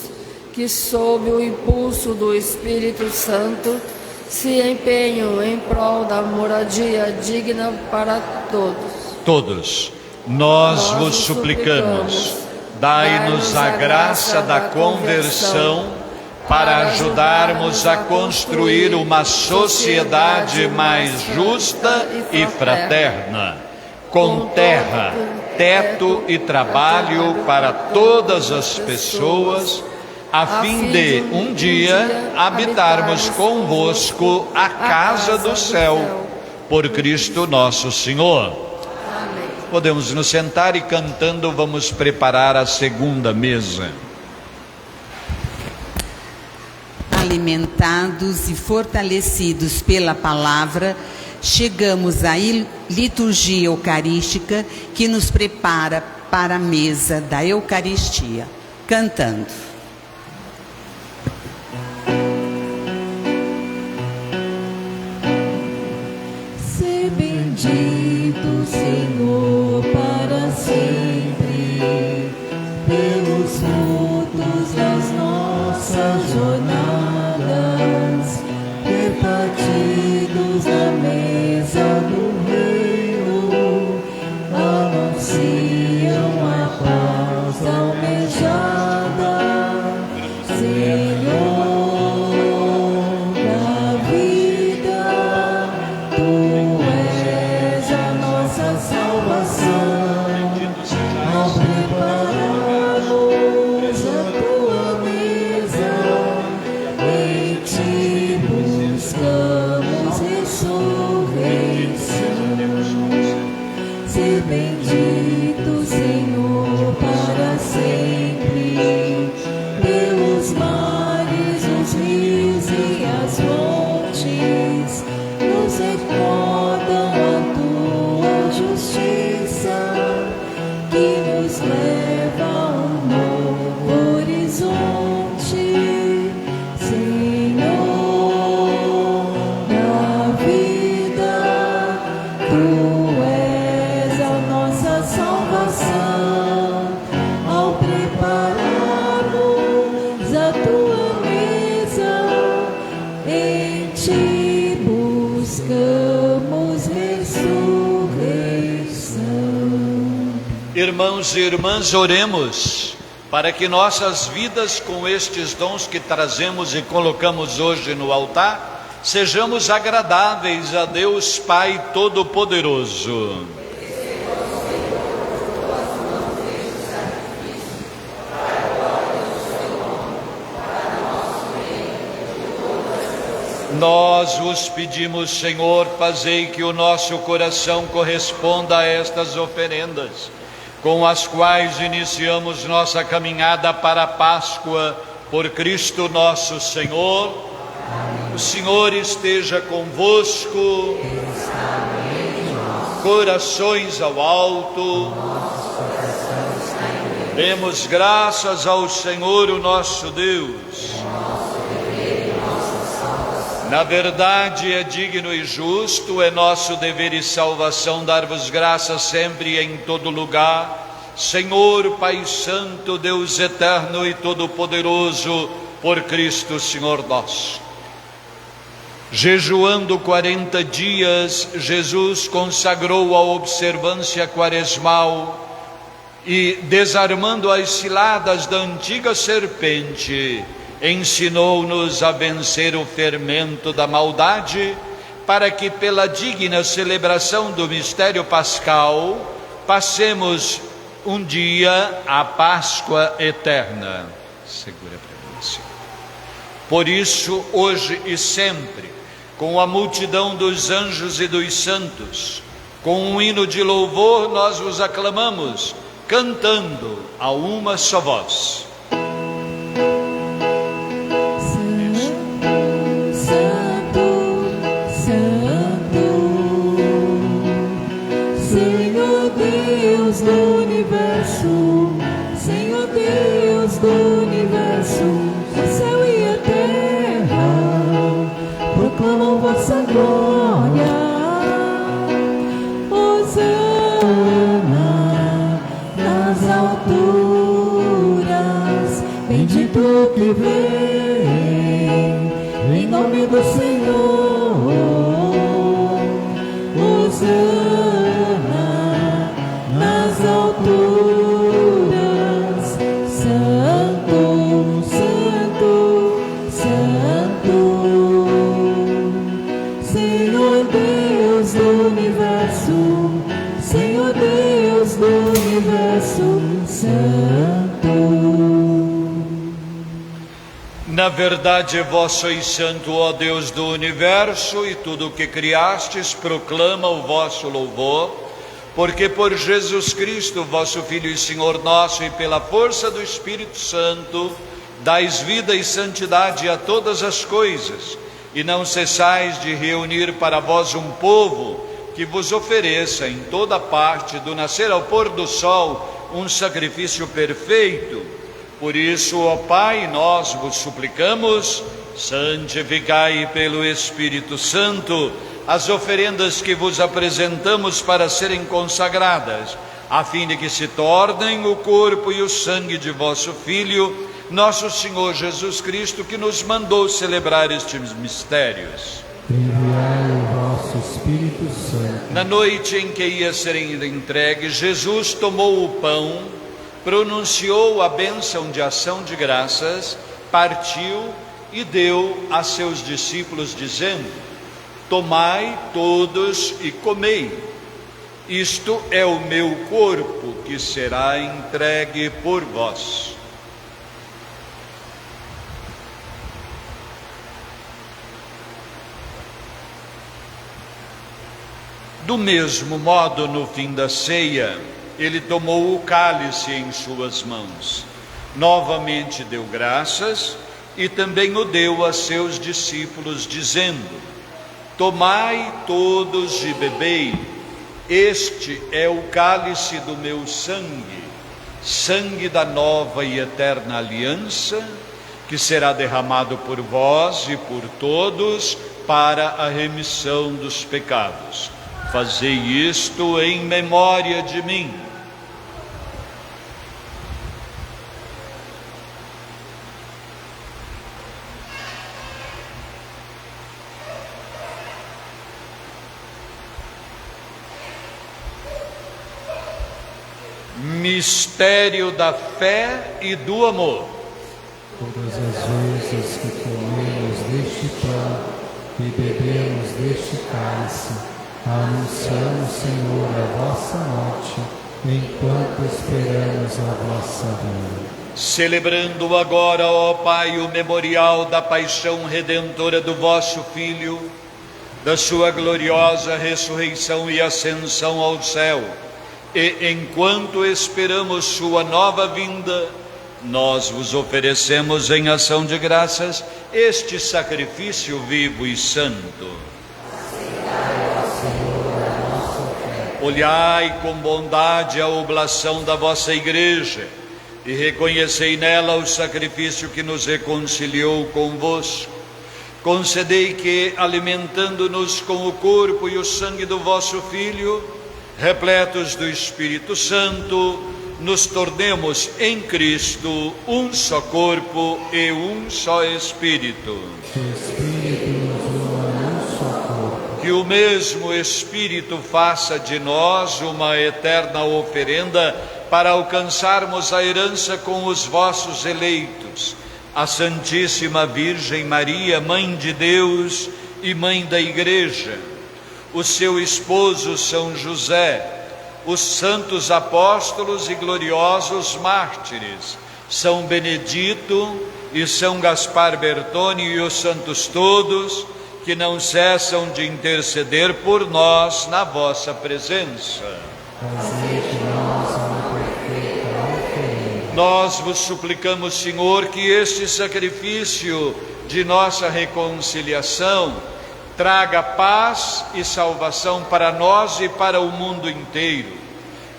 que, sob o impulso do Espírito Santo, se empenham em prol da moradia digna para todos. Todos, nós vos suplicamos, dai-nos a graça da conversão para ajudarmos a construir uma sociedade mais justa e fraterna, com terra, teto e trabalho para todas as pessoas, a fim de um dia habitarmos convosco a casa do céu, por Cristo nosso Senhor. Amém. Podemos nos sentar e cantando vamos preparar a segunda mesa. Alimentados e fortalecidos pela palavra, chegamos à liturgia eucarística que nos prepara para a mesa da Eucaristia, cantando. Ser bendito, Senhor, para sempre, pelos frutos das nossas jornadas, repartidos na mesa do reino, anunciam a paz almejada. Senhor da vida, Tu és a nossa salvação. Ao prepararmos a Tua mesa, em Ti buscamos ressurreição. Ser bendito, Senhor, para sempre, pelos mares, os rios e as fontes, nos recordam a Tua justiça, que nos leva a um novo horizonte. Senhor da vida, Tu és a nossa salvação. Ao prepararmos a Tua mesa, em Ti buscamos ressurreição. Irmãos e irmãs, oremos para que nossas vidas, com estes dons que trazemos e colocamos hoje no altar, sejamos agradáveis a Deus Pai Todo-Poderoso. Nós vos pedimos, Senhor, fazei que o nosso coração corresponda a estas oferendas, com as quais iniciamos nossa caminhada para a Páscoa, por Cristo nosso Senhor. O Senhor esteja convosco, corações ao alto. Demos graças ao Senhor, o nosso Deus. Na verdade, é digno e justo, é nosso dever e salvação dar-vos graças sempre e em todo lugar, Senhor, Pai Santo, Deus eterno e todo-poderoso, por Cristo Senhor nosso. Jejuando 40 dias, Jesus consagrou a observância quaresmal e, desarmando as ciladas da antiga serpente, ensinou-nos a vencer o fermento da maldade, para que pela digna celebração do mistério pascal passemos um dia a Páscoa eterna. Segura para mim, Senhor. Por isso, hoje e sempre, com a multidão dos anjos e dos santos, com um hino de louvor, nós vos aclamamos, cantando a uma só voz. Deus do universo, Senhor Deus do universo, o céu e a terra proclamam vossa glória. Hosana nas alturas, bendito que vem em nome do Senhor. Hosana nas alturas, Santo, Santo, Santo, Senhor Deus do universo, Senhor Deus do universo, Santo. Na verdade, vós sois santo, ó Deus do universo, e tudo o que criastes proclama o vosso louvor. Porque por Jesus Cristo, vosso Filho e Senhor nosso, e pela força do Espírito Santo, dais vida e santidade a todas as coisas, e não cessais de reunir para vós um povo que vos ofereça em toda parte, do nascer ao pôr do sol, um sacrifício perfeito. Por isso, ó Pai, nós vos suplicamos, santificai pelo Espírito Santo as oferendas que vos apresentamos para serem consagradas, a fim de que se tornem o corpo e o sangue de vosso Filho, nosso Senhor Jesus Cristo, que nos mandou celebrar estes mistérios. Enviai o vosso Espírito Santo. Na noite em que ia ser entregue, Jesus tomou o pão, pronunciou a bênção de ação de graças, partiu e deu a seus discípulos, dizendo: tomai todos e comei, isto é o meu corpo que será entregue por vós. Do mesmo modo, no fim da ceia, ele tomou o cálice em suas mãos, novamente deu graças e também o deu a seus discípulos, dizendo: tomai todos e bebei, este é o cálice do meu sangue, sangue da nova e eterna aliança, que será derramado por vós e por todos para a remissão dos pecados. Fazei isto em memória de mim. Mistério da fé e do amor. Todas as vezes que comemos deste pão e bebemos deste cálice, anunciamos, Senhor, a vossa morte, enquanto esperamos a vossa vinda. Celebrando agora, ó Pai, o memorial da paixão redentora do vosso Filho, da sua gloriosa ressurreição e ascensão ao céu, e enquanto esperamos sua nova vinda, nós vos oferecemos em ação de graças este sacrifício vivo e santo. Olhai com bondade a oblação da vossa igreja e reconhecei nela o sacrifício que nos reconciliou convosco. concedei que, alimentando-nos com o corpo e o sangue do vosso Filho, repletos do Espírito Santo, nos tornemos em Cristo um só corpo e um só Espírito. Que o mesmo Espírito faça de nós uma eterna oferenda para alcançarmos a herança com os vossos eleitos, a Santíssima Virgem Maria, Mãe de Deus e Mãe da Igreja, o seu esposo São José, os santos apóstolos e gloriosos mártires, São Benedito e São Gaspar Bertone e os santos todos, que não cessam de interceder por nós na vossa presença. Nós vos suplicamos, Senhor, que este sacrifício de nossa reconciliação traga paz e salvação para nós e para o mundo inteiro.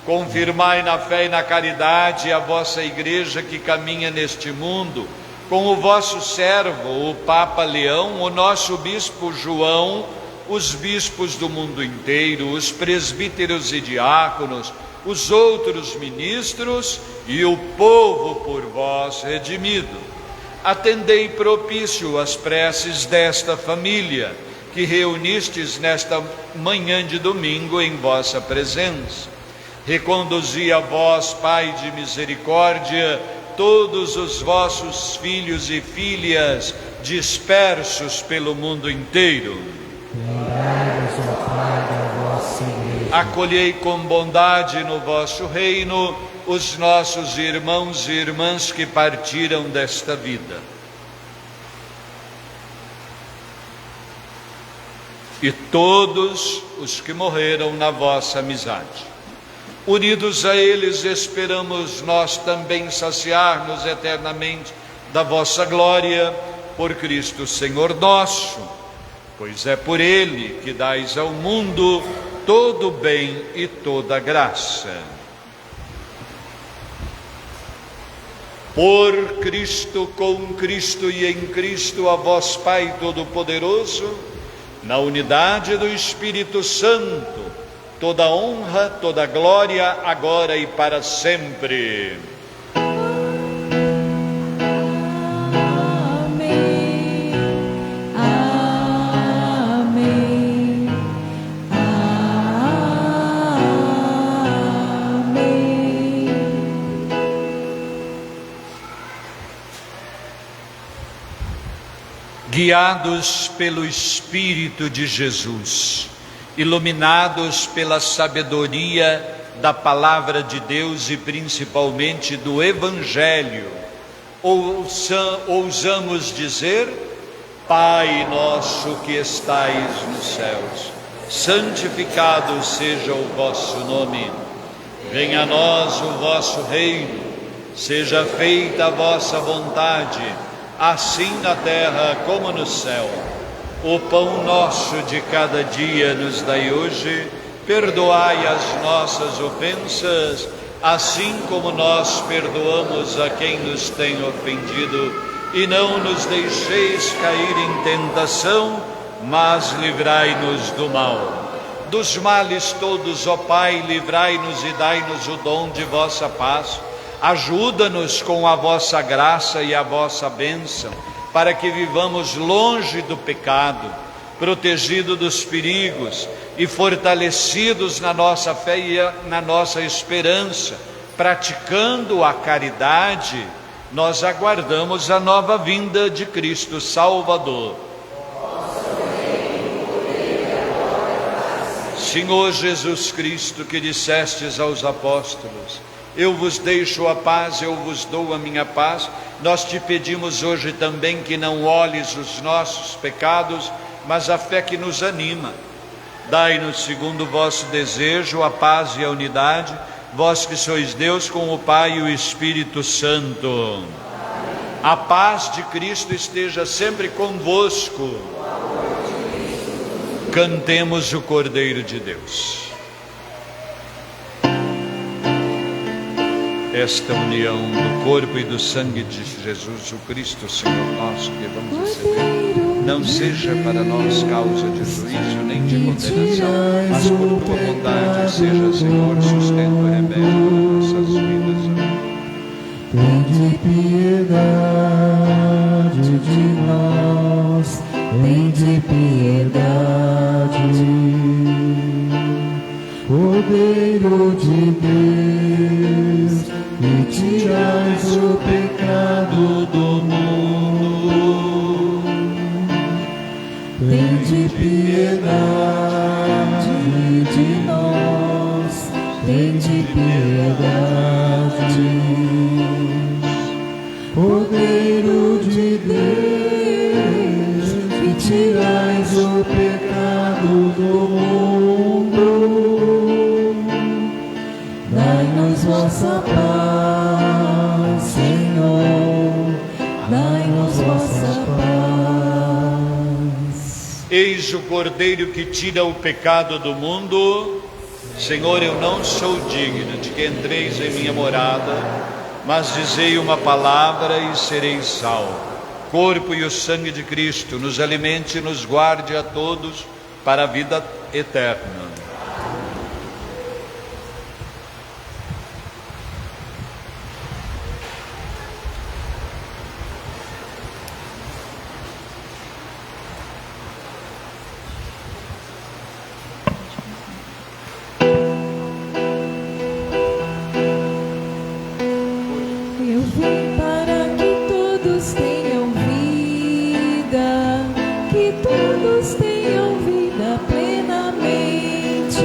Confirmai na fé e na caridade a vossa Igreja que caminha neste mundo, com o vosso servo, o Papa Leão, o nosso Bispo João, os bispos do mundo inteiro, os presbíteros e diáconos, os outros ministros e o povo por vós redimido. Atendei propício as preces desta família, que reunistes nesta manhã de domingo em vossa presença. Reconduzi a vós, Pai de misericórdia, todos os vossos filhos e filhas dispersos pelo mundo inteiro. Acolhei com bondade no vosso reino os nossos irmãos e irmãs que partiram desta vida. E todos os que morreram na vossa amizade. Unidos a eles, esperamos nós também saciar-nos eternamente da vossa glória, por Cristo Senhor nosso, pois é por Ele que dais ao mundo todo o bem e toda a graça. Por Cristo, com Cristo e em Cristo, a vós, Pai Todo-Poderoso, na unidade do Espírito Santo, toda honra, toda glória, agora e para sempre. Amém. Amém. Amém. Guiados pelo Espírito de Jesus, iluminados pela sabedoria da Palavra de Deus e principalmente do Evangelho, ousamos dizer: Pai nosso que estais nos céus, santificado seja o vosso nome. Venha a nós o vosso reino, seja feita a vossa vontade, assim na terra como no céu. O pão nosso de cada dia nos dai hoje, perdoai as nossas ofensas, assim como nós perdoamos a quem nos tem ofendido, e não nos deixeis cair em tentação, mas livrai-nos do mal. Dos males todos, ó Pai, livrai-nos e dai-nos o dom de vossa paz. Ajuda-nos com a vossa graça e a vossa bênção, para que vivamos longe do pecado, protegidos dos perigos e fortalecidos na nossa fé e na nossa esperança, praticando a caridade, nós aguardamos a nova vinda de Cristo Salvador. Senhor Jesus Cristo, que dissestes aos apóstolos: eu vos deixo a paz, eu vos dou a minha paz. Nós te pedimos hoje também que não olhes os nossos pecados, mas a fé que nos anima. Dai-nos, segundo o vosso desejo, a paz e a unidade, vós que sois Deus com o Pai e o Espírito Santo. A paz de Cristo esteja sempre convosco. Cantemos o Cordeiro de Deus. Esta união do corpo e do sangue de Jesus, o Cristo, Senhor nosso, que vamos receber. não seja para nós causa de juízo nem de condenação, mas por tua bondade seja, Senhor, sustento e remédio para nossas vidas. Tende piedade de nós, tende piedade. Cordeiro de Deus, que tirais o pecado do mundo, tende piedade de nós, tende piedade. Cordeiro de Deus, que tirais o pecado do mundo, dai-nos vossa paz, Senhor, dai-nos vossa paz. Eis o Cordeiro que tira o pecado do mundo. Senhor, eu não sou digno de que entreis em minha morada, mas dizei uma palavra e serei salvo. Corpo e o sangue de Cristo nos alimente e nos guarde a todos para a vida eterna. Eu vim para que todos tenham vida, que todos tenham vida plenamente.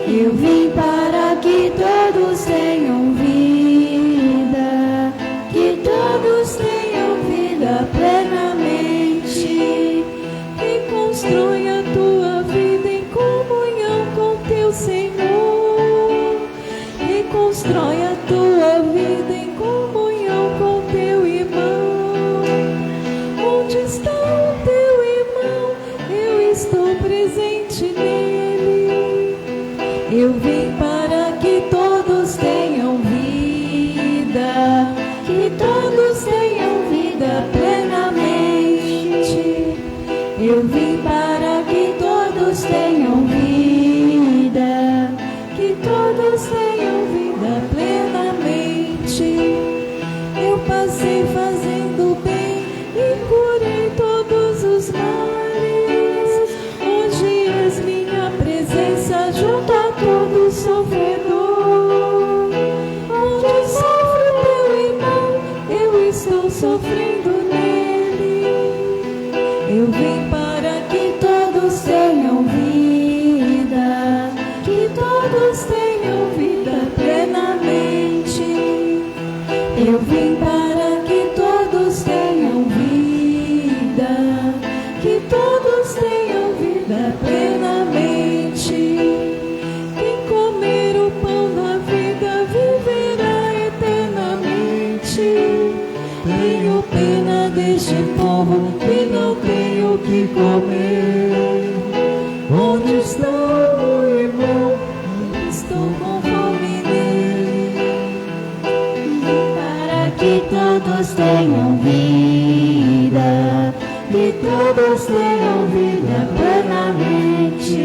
Eu vim para que todos tenham vida, que todos tenham vida plenamente. Reconstrói a tua vida em comunhão com teu Senhor. Reconstrói a tua vida em comunhão com teu irmão. Onde está o teu irmão? Eu estou presente nele. Eu vim para que todos tenham vida, Que todos tenham vida plenamente. eu vim para que todos tenham vida, que todos tenham vida plenamente. Eu passei fazendo bem e curei todos os males. Hoje és minha presença junto a todo sofredor. Onde sofre o teu irmão, eu estou sofrendo nele. Eu vim para que todos tenham vida, que todos tenham vida plenamente. Eu vim para que todos tenham vida, que todos tenham vida plenamente. Quem comer o pão da vida viverá eternamente. Tenho pena deste povo que não tem o que comer. Onde está o irmão? Estou com fome nele. Para que todos tenham vida, que todos tenham vida plenamente.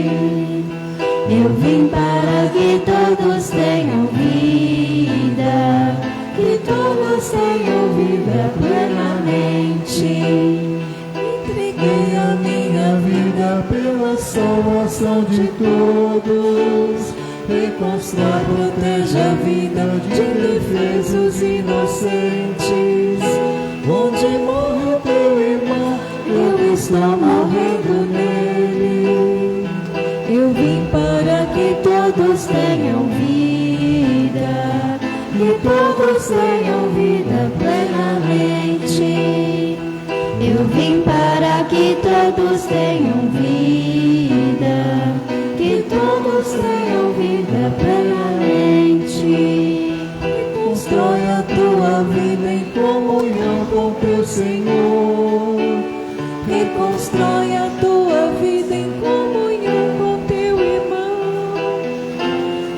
Eu vim para que todos tenham vida, que todos tenham vida plenamente. Entreguei a minha vida Pela salvação de todos, reconstrói, protege a vida de indefesos inocentes. Onde morre o teu irmão, eu estou morrendo nele. Eu vim para que todos tenham vida, que todos tenham vida plenamente. Eu vim para que todos tenham vida, que todos tenham vida plenamente. Reconstrói a tua vida em comunhão com teu Senhor. Reconstrói a tua vida em comunhão com teu irmão.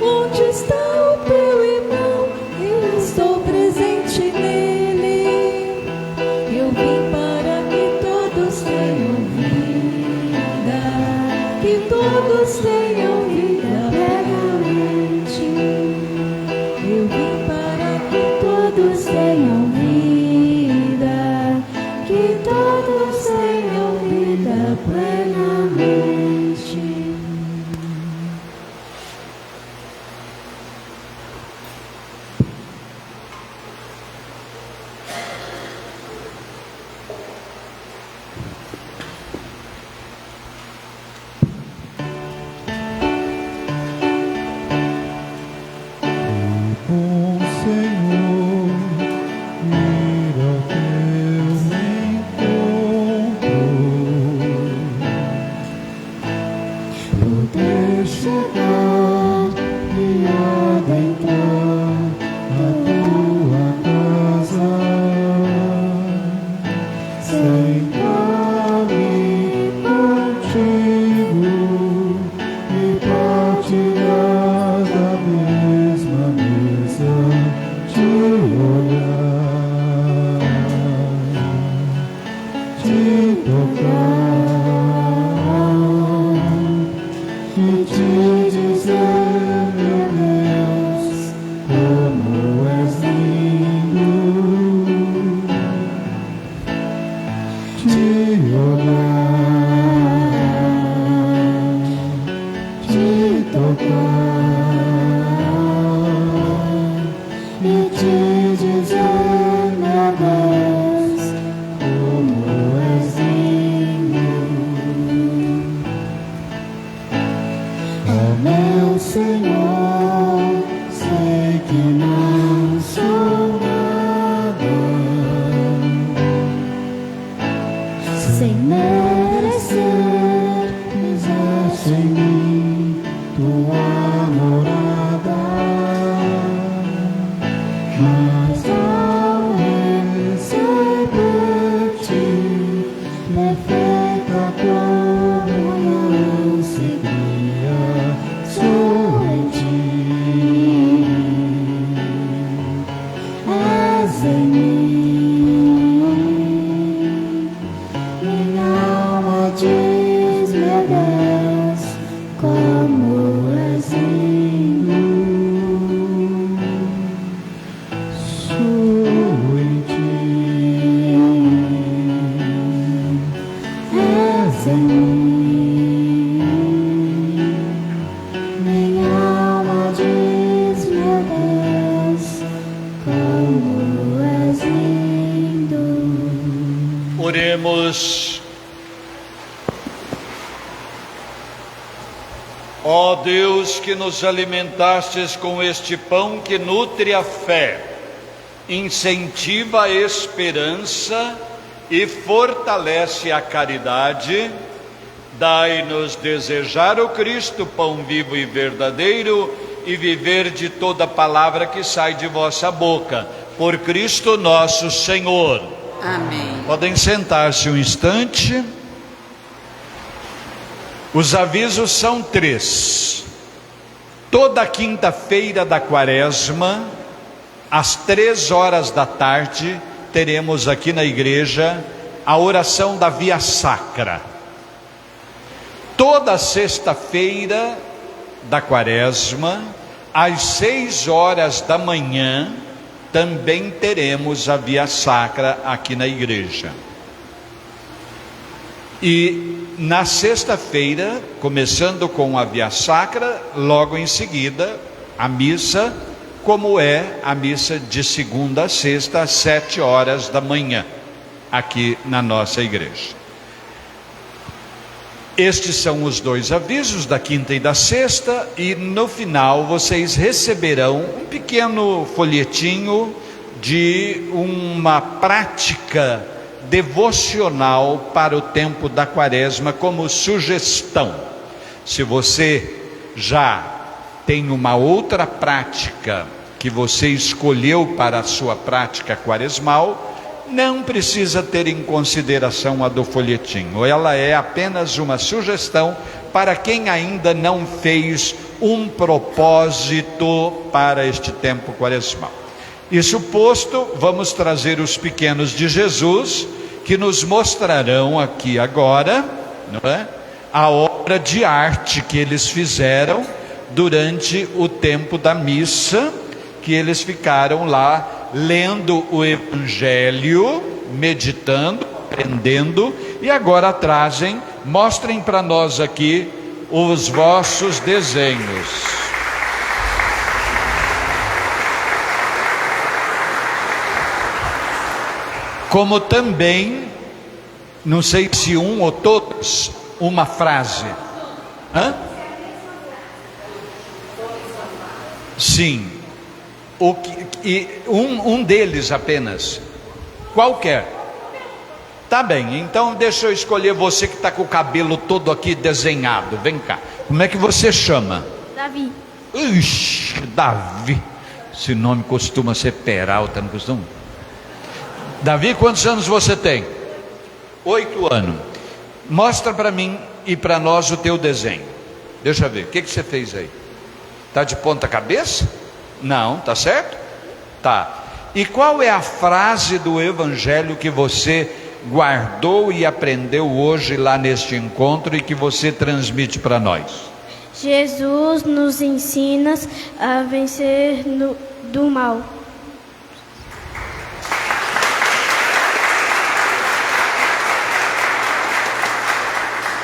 Onde está o teu irmão? Eu estou presente nele. Eu vim para que todos tenham que todos tenham vida plenamente. Eu vim para que todos tenham vida, que todos tenham vida plenamente. Bom Senhor, ir ao teu encontro, Poder chegar e adentrar a tua casa, sentar-me contigo e partilhar da mesma mesa, te olhar, te tocar e te dizer, meu Deus, como és lindo, te olhar, te tocar e te dizer, meu Deus, como és lindo. Oh, meu Senhor, sei que não sou nada, sem merecer, fizeste em mim tua morada, mas ao receber-te, perfeita comunhão se cria, sou em ti, és em mim, minha alma diz, meu Deus, como és lindo, sou em ti, és em mim, minha alma diz, meu Deus, como és lindo. Oremos. Ó Deus, que nos alimentastes com este pão que nutre a fé, incentiva a esperança e fortalece a caridade, dai-nos desejar o Cristo, pão vivo e verdadeiro, e viver de toda palavra que sai de vossa boca. Por Cristo nosso Senhor. Amém. Podem sentar-se um instante. Os avisos são 3. Toda quinta-feira da Quaresma, às 3 horas da tarde, teremos aqui na igreja a oração da Via Sacra. Toda sexta-feira da Quaresma, às 6 horas da manhã, também teremos a Via Sacra aqui na igreja. E na sexta-feira, começando com a Via Sacra, logo em seguida, a missa, como é a missa de segunda a sexta, às 7 horas da manhã, aqui na nossa igreja. Estes são os 2 avisos, da quinta e da sexta, e no final vocês receberão um pequeno folhetinho de uma prática devocional para o tempo da Quaresma como sugestão. Se você já tem uma outra prática que você escolheu para a sua prática quaresmal, não precisa ter em consideração a do folhetinho. Ela é apenas uma sugestão para quem ainda não fez um propósito para este tempo quaresmal. Isso posto, vamos trazer os pequenos de Jesus, que nos mostrarão aqui agora, não é? a obra de arte que eles fizeram durante o tempo da missa, que eles ficaram lá lendo o Evangelho, meditando, aprendendo, e agora mostrem para nós aqui os vossos desenhos. Como também, não sei se um ou todos, uma frase. Hã? Sim. Um deles apenas. Qualquer. Tá bem, então deixa eu escolher você que está com o cabelo todo aqui desenhado. Vem cá. Como é que você chama? Davi. Ixi, Davi. Esse nome costuma ser Peralta, não costuma? Davi, quantos anos você tem? 8 anos. Mostra para mim e para nós o teu desenho. Deixa eu ver, o que você fez aí? Tá de ponta cabeça? Não, tá certo? Tá. E qual é a frase do Evangelho que você guardou e aprendeu hoje lá neste encontro e que você transmite para nós? Jesus nos ensina a vencer do mal.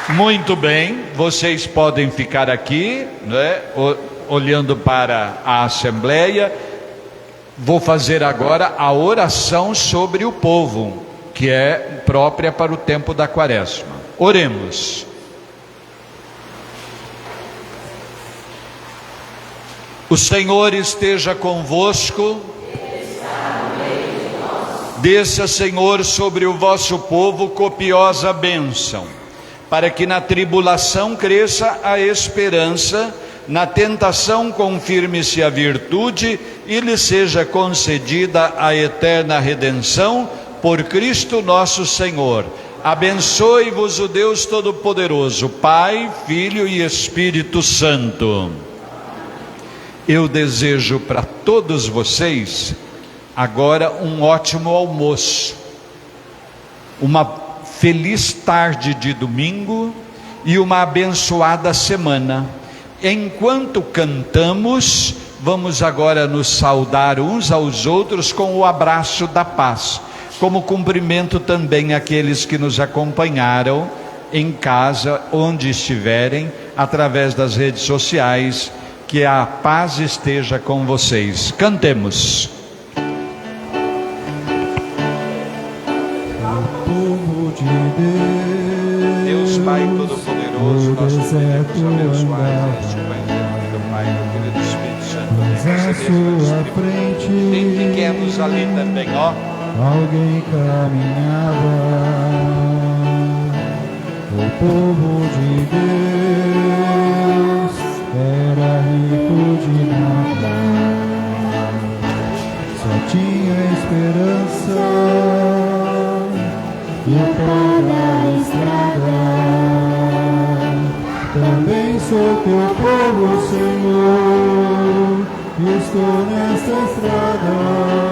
Muito bem, vocês podem ficar aqui, né, olhando para a Assembleia. Vou fazer agora a oração sobre o povo, que é própria para o tempo da Quaresma. Oremos. O Senhor esteja convosco. Desça, Senhor, sobre o vosso povo copiosa bênção, para que na tribulação cresça a esperança, na tentação confirme-se a virtude e lhe seja concedida a eterna redenção, por Cristo nosso Senhor. Abençoe-vos o Deus Todo-Poderoso, Pai, Filho e Espírito Santo. Eu desejo para todos vocês agora um ótimo almoço, uma feliz tarde de domingo e uma abençoada semana. Enquanto cantamos, vamos agora nos saudar uns aos outros com o abraço da paz, como cumprimento também aqueles que nos acompanharam em casa, onde estiverem, através das redes sociais. Que a paz esteja com vocês. Cantemos. Deus Pai Todo-Poderoso, nós queremos abençoar este Evangelho do Pai, do Filho e do Espírito Santo. Tem pequenos ali também, ó. Alguém caminhava, o povo de Deus era rico de nada, só tinha esperança e cada estrada. Também sou teu povo, Senhor, e estou nesta estrada.